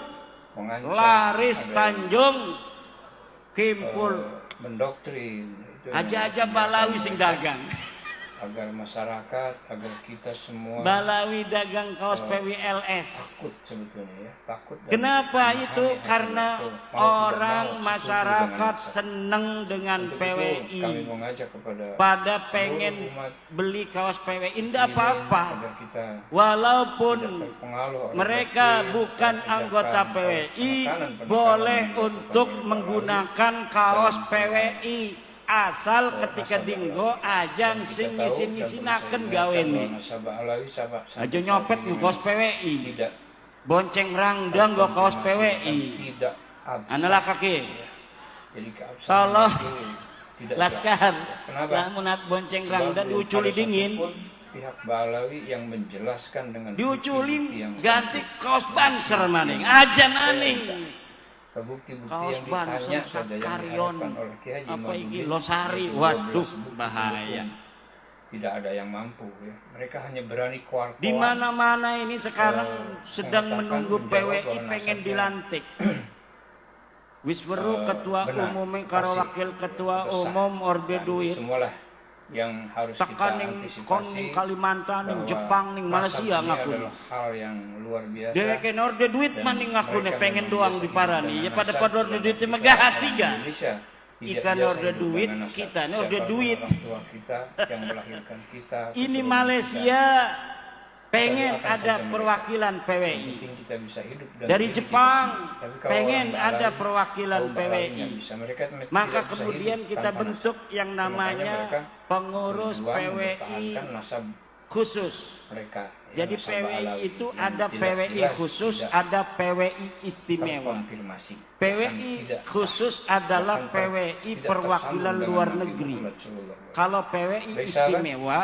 laris Tanjung Kimpul, mendoktrin aja Baklawi sing dagang agar masyarakat, agar kita semua Baklawi dagang kaos PWLS. Takut sebetulnya ya, takut. Kenapa itu? Karena orang masyarakat seneng dengan PWI. Kami mengajak pada pengen beli kaos PWI, tidak apa-apa. Walaupun mereka bukan anggota PWI, boleh untuk menggunakan kaos PWI. Asal ketika dinggo ajang sing misi-misinaken gawene. Aja nyopet nggo kaos PWI. Bonceng rangdang nggo kaos PWI. Analah kaki. Jadi Tolong Laskar. Lamun bonceng rangdang diuculi dingin. Pihak Baklawi yang menjelaskan dengan diuculi ganti kaos banser maning. Aja maning. Bukti-bukti kaos yang ditanya saja yang diharapkan oleh Kiai Haji apa iki Losari, waduh bahaya. Tidak ada yang mampu ya. Mereka hanya berani keluar. Di mana-mana ini sekarang sedang menunggu PWI pengen dilantik. Wis weru ketua umum karo wakil ketua umum Orde Duit. Semualah yang harus kita antisipasi. Kalimantan, ning Jepang, ning Malaysia ngaku. Hal yang luar biasa. Deweke Orde Duit maning ngaku pengen doang diparani. Ya pada Orde Duit megah hati ga. Ikan Orde Duit, kita Orde Duit. Kita yang melahirkan kita. Ini Malaysia pengen ada perwakilan PWI. Dari Jepang pengen ada perwakilan PWI. Maka kemudian kita bentuk yang namanya pengurus PWI khusus. Jadi nasabah PWI alawi itu yang ada PWI jelas-jelas khusus, tidak ada PWI istimewa. terkonfirmasi. PWI khusus adalah PWI perwakilan luar negeri. Kalau PWI istimewa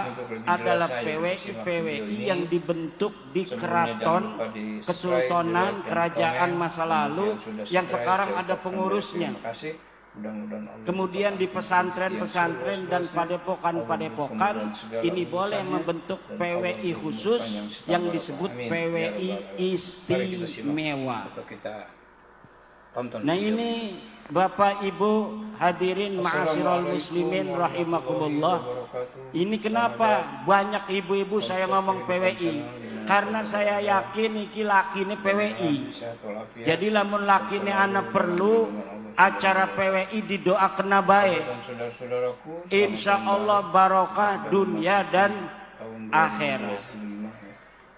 adalah PWI yang dibentuk di keraton, kesultanan, kerajaan masa lalu yang sekarang ada pengurusnya. Kemudian di pesantren-pesantren dan padepokan-padepokan ini boleh membentuk PWI khusus yang disebut PWI istimewa. Nah ini Bapak Ibu hadirin ma'asyiral muslimin rahimakumullah. Ini kenapa banyak ibu-ibu saya ngomong PWI? Karena saya yakin iki lakine PWI. Jadi lamun lakine anak perlu acara PWI didoakan baik. Insya Allah barokah dunia dan akhirat.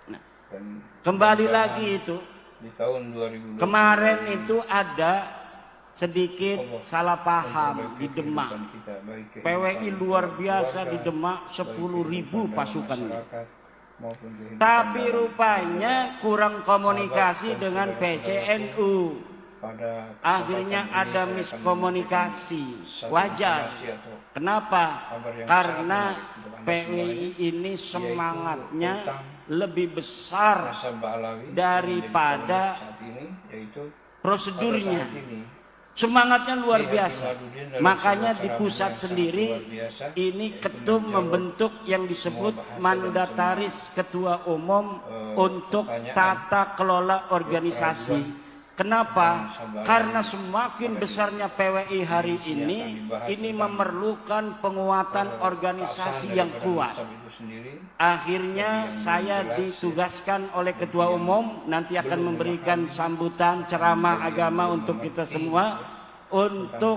Nah, kembali lagi itu. Di tahun 2020 kemarin itu ada sedikit salah paham di Demak. PWI luar biasa di Demak 10.000 pasukannya. Tapi rupanya kurang komunikasi dengan PCNU. Akhirnya ada miskomunikasi. Wajar. Kenapa? Karena PWI ini semangatnya lebih besar daripada prosedurnya. Semangatnya luar biasa. Makanya di pusat sendiri ini ketum membentuk yang disebut mandataris ketua umum untuk tata kelola organisasi. Kenapa? Karena semakin besarnya PWI hari ini memerlukan penguatan organisasi yang kuat. Akhirnya saya ditugaskan oleh Ketua Umum, nanti akan memberikan sambutan ceramah agama untuk kita semua, untuk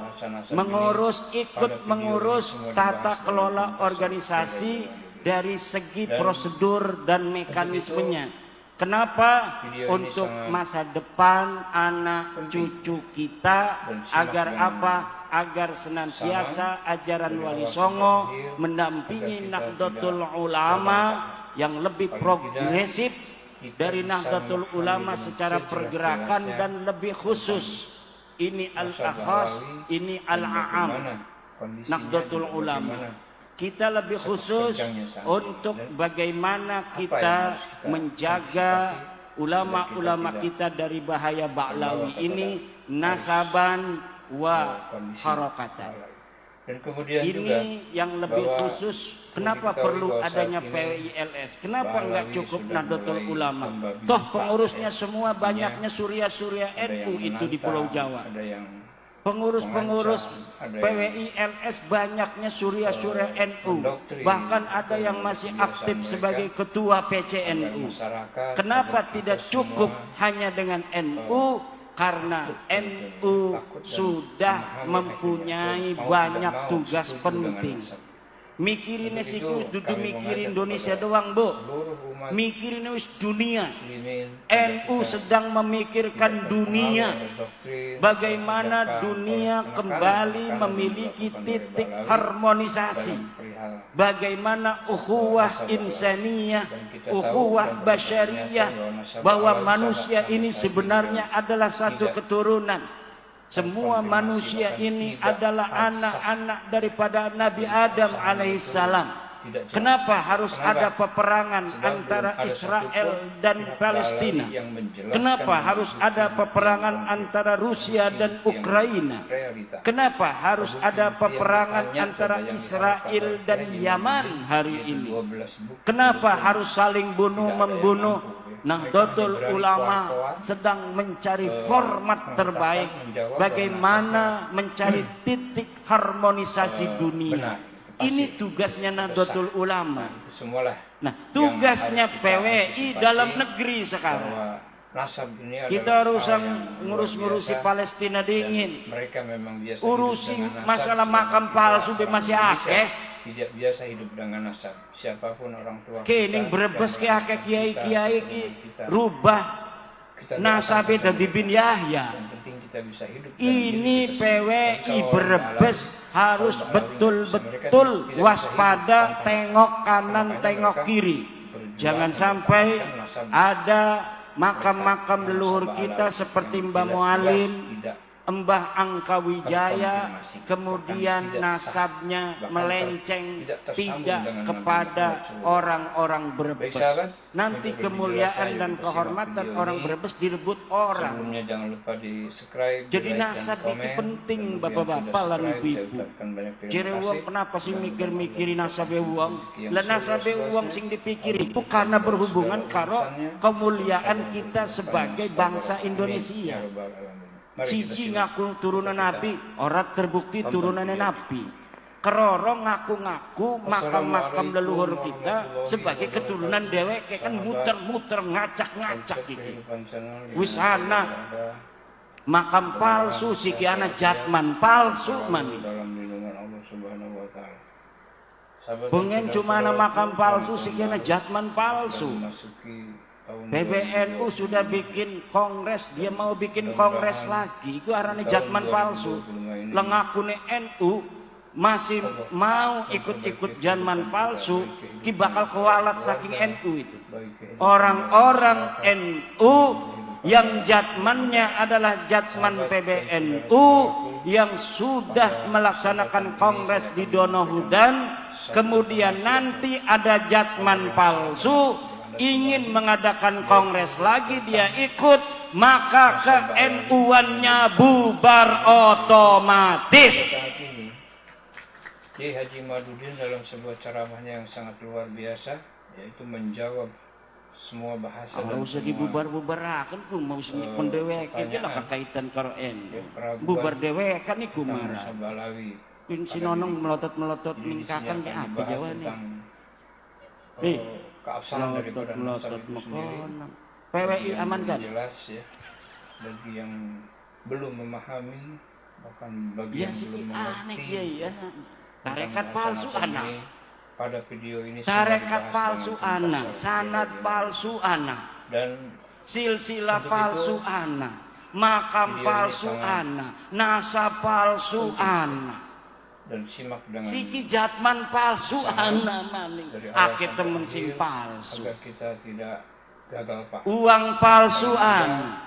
ikut mengurus tata kelola organisasi dari segi prosedur dan mekanismenya. Kenapa? Untuk masa depan anak cucu kita, agar apa? Agar senantiasa ajaran Wali Songo mendampingi Nahdlatul Ulama yang lebih progresif dari Nahdlatul Ulama secara pergerakan dan lebih khusus. Ini al-akhas, ini al-a'am. Nahdlatul Ulama. Kita lebih khusus untuk bagaimana kita menjaga ulama-ulama kita dari bahaya Ba'lawi ini nasaban wa harakatan. Dan kemudian ini juga yang lebih khusus. Kenapa perlu adanya PWILS? Kenapa enggak cukup Nahdlatul Ulama? Toh pengurusnya semua banyaknya surya-surya NU itu di Pulau Jawa. Pengurus-pengurus PWILS banyaknya surya-surya NU. Bahkan ada yang masih aktif sebagai ketua PCNU. Kenapa tidak cukup hanya dengan NU? Karena NU sudah mempunyai banyak tugas penting. Mikirin siku dudu mikirin Indonesia doang, Bu. Mikirin wis dunia. NU sedang memikirkan dunia. Bagaimana dunia kembali memiliki titik harmonisasi. Bagaimana ukhuwah insaniyah, ukhuwah basyariyah, bahwa manusia ini sebenarnya adalah satu keturunan. Semua manusia ini adalah anak-anak daripada Nabi Adam alaihissalam. Kenapa harus ada peperangan antara Israel dan Palestina? Kenapa harus ada peperangan antara Rusia dan Ukraina? Kenapa harus ada peperangan antara Israel dan Yaman hari ini? Kenapa harus saling bunuh-membunuh? Nahdlatul Ulama sedang mencari format terbaik bagaimana mencari titik harmonisasi dunia. Ini tugasnya Nahdlatul Ulama. Nah, tugasnya PWI dalam negeri sekarang. Kita harus ngurus-ngurusi Palestina dingin. Urusi masalah makam palsu masih akeh. Tidak biasa hidup dengan nasab. Siapapun orang tua Kening Brebes ke akeh kiai-kiai ki rubah nasabe dadi bin Yahya. Ini PWI Brebes harus betul-betul waspada, tengok kanan, tengok kiri. Jangan sampai ada makam-makam leluhur kita seperti Mbah Mualim, Mbah Angkawijaya, kemudian nasabnya melenceng tidak kepada orang-orang Brebes. Nanti kemuliaan dan kehormatan orang Brebes direbut orang. Jangan lupa di subscribe. Jadi nasab itu penting bapak-bapak lan ibu-ibu. Jere wong kenapa sih mikir-mikirin nasabe wong? Lah nasabe wong sing dipikiri itu karena berhubungan karo kemuliaan kita sebagai bangsa Indonesia. Siji ngaku turunan Nabi, orang terbukti turunannya Nabi. Keroro ngaku-ngaku makam-makam leluhur kita sebagai keturunan dheweke kan muter-muter ngacak-ngacak gitu. Wis ana makam palsu siki ana jatman palsu mani. Pengen cuma ana makam palsu siki ana jatman palsu. PBNU sudah bikin kongres, dia mau bikin kongres lagi. Itu arane jatman palsu. Lengakune NU masih mau ikut-ikut jatman palsu, ki bakal kewalat saking NU itu. Orang-orang NU yang jatmannya adalah jatman PBNU yang sudah melaksanakan kongres di Donohudan, kemudian nanti ada jatman palsu ingin mengadakan kongres lagi, dia ikut, maka ke-NU-annya bubar otomatis. Jadi Haji Madudin dalam sebuah ceramahnya yang sangat luar biasa, yaitu menjawab semua bahasa dan usah dibubar-bubarakan ku mau sini pendewek itu lah kaitan karo NU. Bubar dewek kan iku marah. Pin sinonong melotot-melotot ningkakan ke apa jawabannya? Keabsahan daripada nasab itu sendiri. PWI aman kan? Jelas ya. Bagi yang belum memahami, bahkan bagi yang belum mengerti. Ya. Tarekat palsu anak. Pada video ini tarekat palsu anak, sanad palsu anak, dan silsilah palsu anak, makam palsu anak, nasab palsu anak. Dan simak dengan siki jatman palsu anak maning akeh temen sing palsu agar kita tidak gagal paham. Uang palsu anak,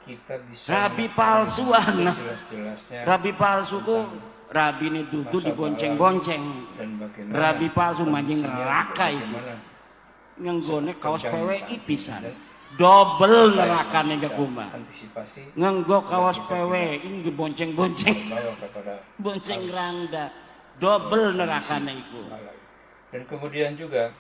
kita bisa rabi palsu anak, jelas-jelasnya rabi palsu ku rabi ini dudu dibonceng-bonceng, rabi palsu manjing neraka itu nganggone kaos PWI pisan double nerakane jakuma. Nganggo kaos PWI bonceng-bonceng. Bonceng randa. Double nerakane iku. Dan kemudian juga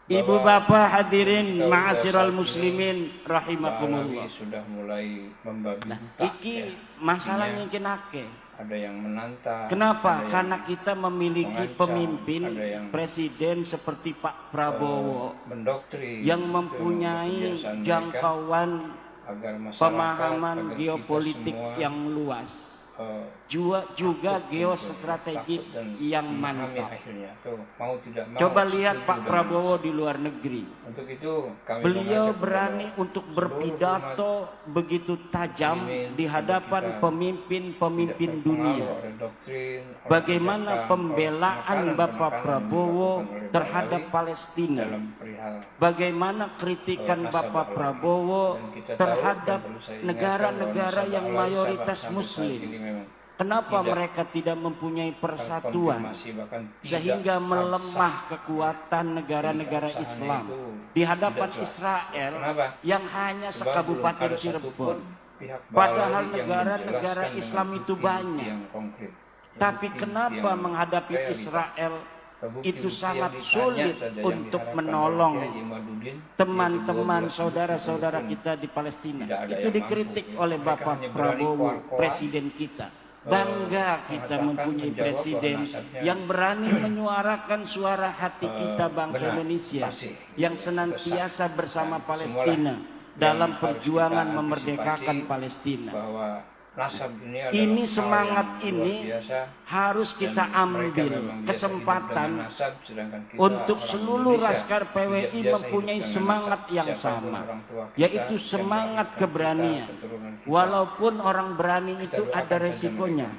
Ibu bapak hadirin ma'asyiral muslimin rahimakumullah. Sudah mulai membabi. Iki masalahnya iki akeh. Ada yang menantang. Kenapa? Karena kita memiliki pemimpin presiden seperti Pak Prabowo yang mempunyai jangkauan pemahaman geopolitik yang luas, juga geostrategis yang mantap. Coba lihat Pak Prabowo di luar negeri. Untuk itu beliau berani untuk berpidato begitu tajam di hadapan pemimpin-pemimpin dunia. Bagaimana pembelaan Bapak Prabowo terhadap Palestina? Bagaimana kritikan Bapak Prabowo terhadap negara-negara yang mayoritas Muslim? Kenapa mereka tidak mempunyai persatuan sehingga melemah kekuatan negara-negara Islam di hadapan Israel yang hanya sekabupaten Cirebon? Padahal negara-negara Islam itu banyak. Tapi kenapa menghadapi Israel itu sangat sulit untuk menolong teman-teman saudara-saudara kita di Palestina? Itu dikritik oleh Bapak Prabowo, presiden kita. Bangga kita mempunyai presiden yang berani menyuarakan suara hati kita bangsa Indonesia yang senantiasa bersama Palestina dalam perjuangan memerdekakan Palestina. Ini semangat ini harus kita ambil kesempatan untuk seluruh laskar PWI mempunyai semangat yang sama, yaitu semangat keberanian. Walaupun orang berani itu ada resikonya,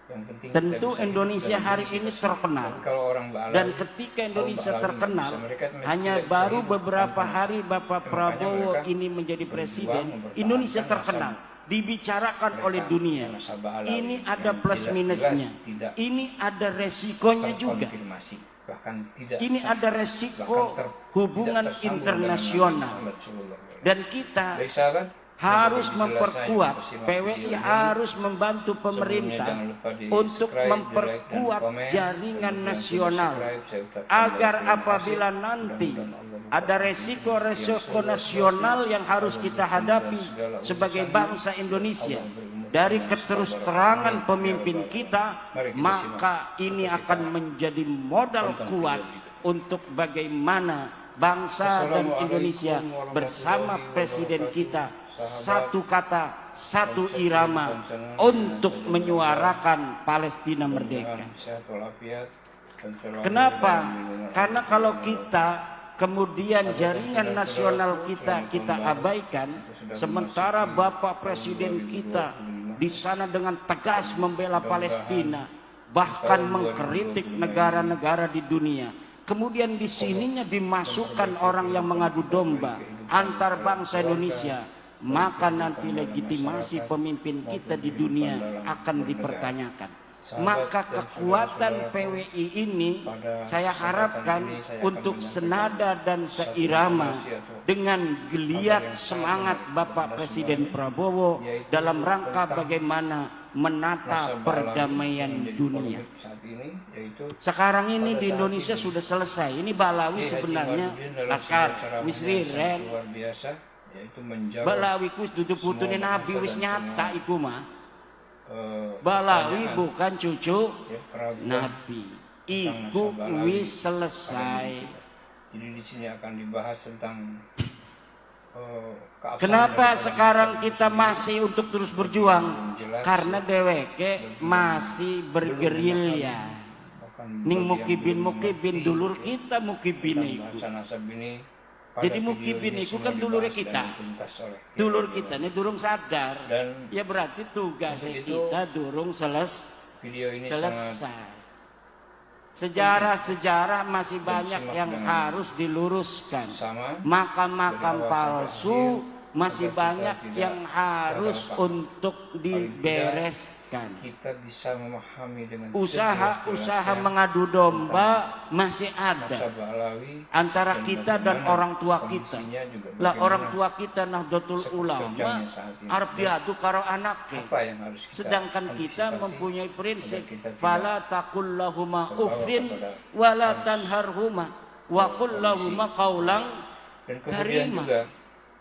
Yang penting tentu kita bisa Indonesia hidup hari dan ini kita terkenal. sendiri. Kalau orang Ba'alawi, Dan ketika Indonesia Ba'alawi terkenal, bisa, mereka hanya tidak bisa baru hidup beberapa tanpa hari Bapak Makanya Prabowo mereka ini menjadi presiden, mempertahankan Indonesia nasab terkenal, dibicarakan mereka, oleh dunia. nasab Ba'alawi Ini ada yang plus jelas-jelas minusnya, tidak ini ada resikonya juga. terkonfirmasi, bahkan tidak Ini sah, ada resiko bahkan hubungan tidak tersambung internasional. dengan Nabi Muhammad SAW. Dan kita Baik sahabat, harus semoga memperkuat, penjelasannya simak PWI video ini. harus membantu Sebelumnya pemerintah jangan lupa di untuk subscribe, di like, dan memperkuat komen. jaringan Kemudian nasional sudah subscribe, saya ucapkan agar terima kasih. apabila nanti Mudah-mudahan Allah ada memberkati resiko-resiko yang nasional yang harus Allah kita berkenan hadapi segala sebagai urusannya. bangsa Indonesia Allah berumur dari dengan keterus-terangan sabar. pemimpin kita, Mari kita maka simak. ini Kita akan menjadi modal tonton kuat video ini. untuk bagaimana bangsa dan Indonesia Assalamualaikum bersama warahmatullahi presiden wabarakatuh. kita Sahabat, satu kata, satu bangsa irama berencana untuk dengan menyuarakan Palestina merdeka. mudah-mudahan sehat walafiat dan selalu Kenapa? dalam lindungan Karena Allah. kalau kita kemudian jaringan nasional kita abaikan, sementara Bapak Presiden kita di sana dengan tegas membela Palestina, bahkan mengkritik negara-negara di dunia. Kemudian di sininya dimasukkan orang yang mengadu domba antar bangsa Indonesia, maka nanti legitimasi pemimpin kita di dunia akan dipertanyakan. Maka kekuatan PWI ini saya harapkan untuk senada dan seirama dengan geliat semangat Bapak Presiden Prabowo dalam rangka bagaimana menata perdamaian dunia. Sekarang ini di Indonesia sudah selesai. Ini Balawi sebenarnya Laskar Misri Ren Balawi kus duduk putune Nabi wis nyata iku mah. Balawi bukan cucu Nabi. Iku wis selesai. Jadi di sini akan dibahas tentang kenapa sekarang kita masih untuk terus berjuang? Karena DWK masih bergerilya. Ning mukibin dulur kita mukibin iku. Jadi mukibin itu kan dulur kita. Dulur kita ini durung sadar. Dan ya berarti tugas kita durung selesai. Sejarah-sejarah masih banyak yang harus diluruskan. Makam-makam palsu masih banyak yang harus untuk dibereskan. Kita bisa memahami dengan usaha mengadu domba masih ada antara kita dan orang tua kita. Lah orang tua kita Nahdlatul Ulama arep diadu karo anaknya. Sedangkan kita mempunyai prinsip fala taqul lahuma uffin wala tanharhuma wa qul lahuma qaulan karima.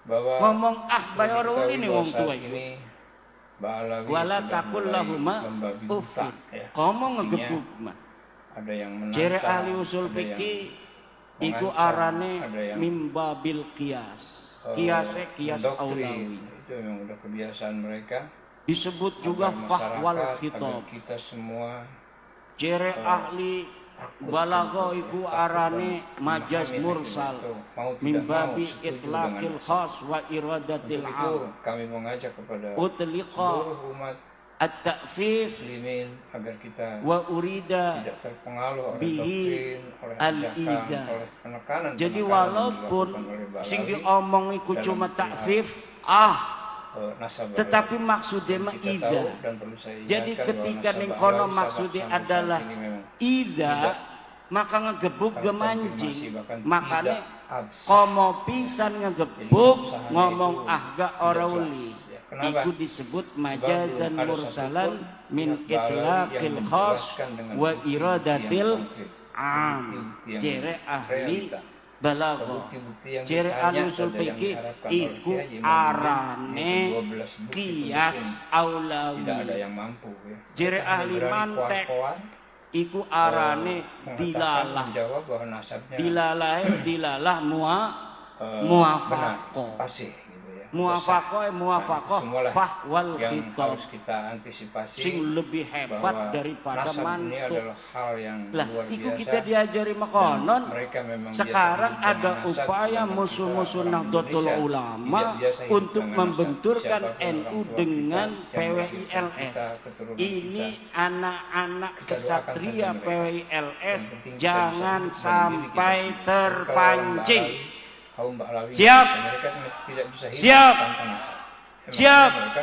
Ngomong bayar ini wong tua ini. Wala takul lahuma uffin. Ngomong ngegebuk mah. Ada yang menantang. Jere ahli usul fikih iku arane mimbabil kias. Kias aulawi. Itu yang udah kebiasaan mereka. Disebut juga fahwal khitab. Kita semua jere ahli balaghah iku arane majaz mursal mimbabi itlaqil khas wa iradatil am. Kami mengajak kepada utliqa seluruh umat at-ta'fif muslimin agar kita wa urida tidak terpengaruh oleh bihi doktrin, oleh al-ida. ajakan, oleh penekanan. Jadi walaupun sing diomong iku cuma ta'fif tetapi maksudnya mah ida. Jadi ketika ning kono maksudnya adalah ida, maka ngegebuk gemancing. Makanya komo pisan ngegebuk ngomong ahga orauli. Iku disebut majazan mursalan min itlaqil khas wa iradatil am. Jere ahli balaghah. Jere anusul fikih iku arane kias aulawi. Jere ahli mantek iku arane dilalah. Dilalah muafaqah. muafakoh semualah fahwal yang khitab harus kita antisipasi, sing lebih hebat bahwa daripada nasab ini mantuk. adalah hal yang Lah, luar itu biasa. kita diajari makonon. Mereka memang Sekarang biasa hidup ada dengan nasab, upaya sedangkan musuh-musuh kita orang Nahdlatul Indonesia Ulama tidak biasa hidup untuk dengan nasab. membenturkan Siapapun NU orang tua dengan kita yang melahirkan PWILS. kita, keturunan Ini kita, anak-anak kita doakan kesatria saja mereka. PWILS Yang penting kita jangan bisa hidup dengan diri kita sampai sendiri. Dan kalau orang terpancing. kaum Ba'alawi, Siap. mereka tidak bisa hidup Siap. tanpa nasab. Siap. Mereka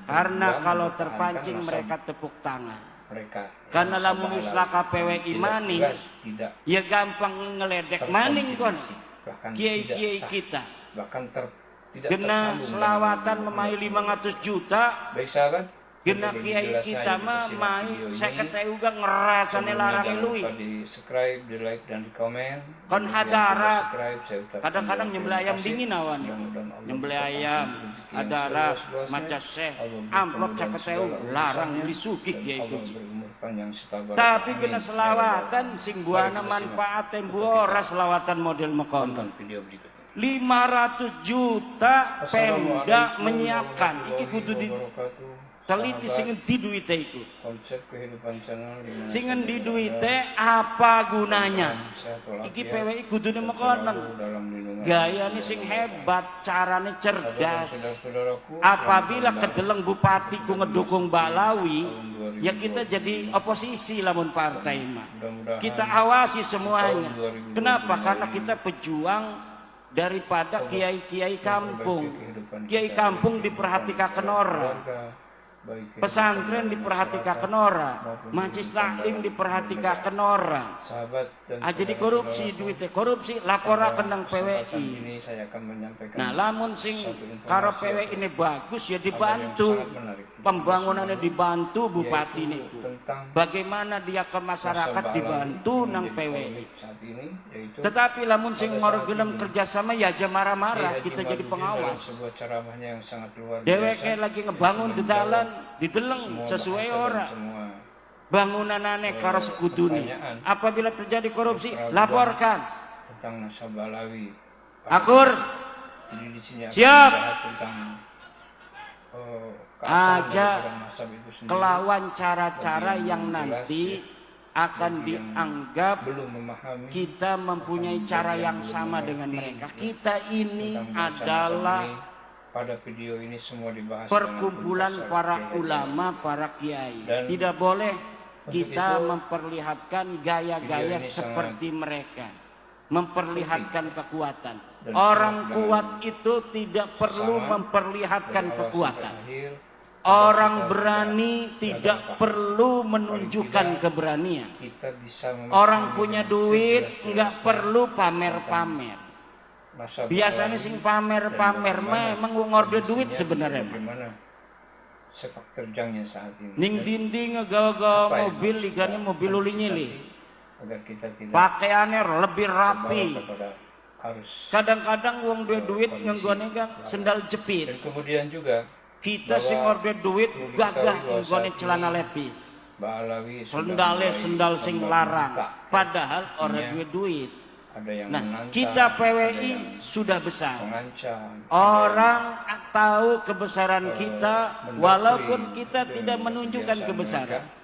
Karena berjuang kalau mempertahankan terpancing nasab mereka tepuk tangan. mereka. Karena Nasab lamun Ba'alawi uslaka PWI yang maning, jelas tidak ya gampang ngeledek maning kon. bahkan Kiai-kiai tidak sah, kita. bahkan tidak Gena tersambung selawatan dengan memai 500 juta. baik sahabat, Gena untuk kiai jelasnya kita ini mah simak mai video ini. saya kata juga ngerasane Sebelumnya larang jangan lui. lupa di subscribe, di like dan di komen. Kon Bagi yang hadara. sudah subscribe, saya ucapkan Kadang-kadang terima nyembelih ayam kasih. dingin awan. Mudah-mudahan Allah Nyembelih berkati ayam, rezeki yang adara, seluas-luasnya. maca seh, Allah amplop berkemudahan saya kata segala larang urusannya, disukik dan ya Allah itu. berumur panjang serta barokah. Tapi Amin. kena Ya selawatan Rabbal sing Alamin. buana Mari kita simak manfaatin untuk buora kita selawatan model makonon. tonton video berikutnya. 500 juta Pemda menyiapkan. Iki kudu di teliti sing endi duite iku. Konsep kehidupan channel di mana Sing endi saudara duite apa gunanya? sehat walafiat, Iki PWI kudune makonon. selalu dalam lindungan Gayane sing hebat, carane cerdas. saudara-saudaraku. Apabila kedeleng bupatiku ngedukung Ba'alawi, ya kita jadi oposisi lamun partai mah. Mudah-mudahan Kita awasi semuanya. tahun 2022 Kenapa? Karena kita pejuang daripada kiai-kiai kampung. Kiai kampung diperhatikan orang. Pesantren diperhatikan orang, majelis taklim diperhatikan orang. Sahabat dan Jadi korupsi duitnya, korupsi laporakan nang PWI. ini saya akan menyampaikan Nah, lamun sing karo PWI ini bagus ya dibantu, pembangunannya dibantu bupati niku. Bagaimana dia ke masyarakat dibantu nang PWI. saat ini, yaitu Tetapi lamun sing ngor gelem kerjasama ya aja marah-marah, kita jadi pengawas. sebuah ceramahnya yang sangat luar Dheweke biasa. lagi ngebangun di dalan, dideleng Semua sesuai bahasa dan ora. semua Bangunanane karo sekudune. Apabila terjadi korupsi, laporkan. tentang nasab Ba'alawi. Akur. Jadi di sini akan Siap. membahas tentang Aja nasab itu sendiri. kelawan cara-cara Lebih yang jelas, nanti ya. akan Bagi yang dianggap belum memahami kita mempunyai cara yang sama dengan mereka. Kita ini tentang bahasa adalah nasab ini, pada video ini semua dibahas perkumpulan dengan tuntas para kiai. ulama, para kiai. Dan Tidak boleh kita itu, memperlihatkan video gaya-gaya ini seperti mereka. Memperlihatkan kekuatan. Dan Orang sangat kuat itu tidak perlu Sesama, memperlihatkan dari awal kekuatan. sampai akhir, Orang kita berani tidak apa. perlu menunjukkan tidak, keberanian. kita bisa Orang memahami punya dengan duit sejelas-jelasnya nggak perlu pamer-pamer. nasab Biasanya Ba'alawi sing pamer-pamer dan mah bagaimana emang ngorde duit kondisinya, sebenarnya. bagaimana sepak terjangnya saat ini. Ning Dan dinding ngegawa apa yang mobil harus ligane kita mobil ulinyili. antisipasi agar kita tidak Pakaiannya lebih rapi. terbawa kepada arus. Kadang-kadang wong duit ngenggone kan sendal jepit. Dan kemudian juga Kita bahwa sing ngorde duit perlu gagah diketahui bahwa ngenggone saat celana ini lepis. Ba'alawi sudah Sendale mulai sendal sing kembali larang. buka. Padahal orang Artinya, duit. ada yang Nah, menantang, kita ada PWI yang sudah besar. mengancam, Orang tahu kebesaran kita mendakwi walaupun kita dengan tidak menunjukkan kebiasaan kebesaran. mereka.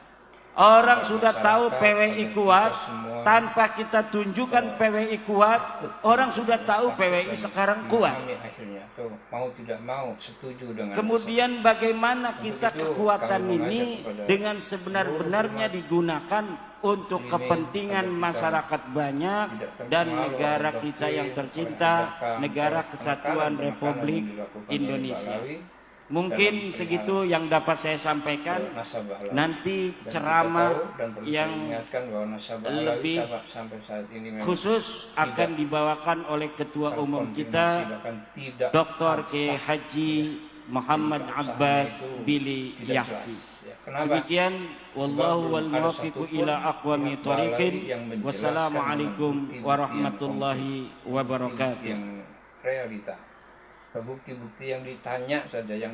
Orang sudah tahu Masyarakat, PWI pada kuat kita semua, tanpa kita tunjukkan PWI kuat. Orang sudah tahu PWI sekarang kuat. Kami akhirnya tuh mau tidak mau setuju dengan Kemudian bagaimana kita itu, kekuatan kami ini mengajak kepada dengan sebenar-benarnya digunakan untuk muslimin kepentingan agar kita masyarakat banyak tidak terpengaruh dan oleh negara doktrin, kita yang oleh tercinta, ajakan, negara oleh kesatuan penekanan-penekanan Republik yang dilakukan oleh Indonesia. Ba'alawi Mungkin dalam segitu yang dapat saya sampaikan. nasab Ba'alawi. Nanti Dan kita ceramah tahu dan perlu yang saya ingatkan bahwa nasab Ba'alawi lebih sampai saat ini memang khusus akan tidak dibawakan oleh Ketua Umum terkonfirmasi, kita, bahkan tidak Dr. K. sah. Haji Muhammad Jadi, keabsahan Abbas itu Bili tidak Yahsi. jelas. Ya, kenapa? Demikian wallahu belum wal ada muwaffiqu satupun ila aqwami pihak thoriqin. Ba'alawi yang menjelaskan Wassalamualaikum dengan bukti-bukti warahmatullahi yang wabarakatuh. yang realita atau bukti-bukti yang ditanya saja yang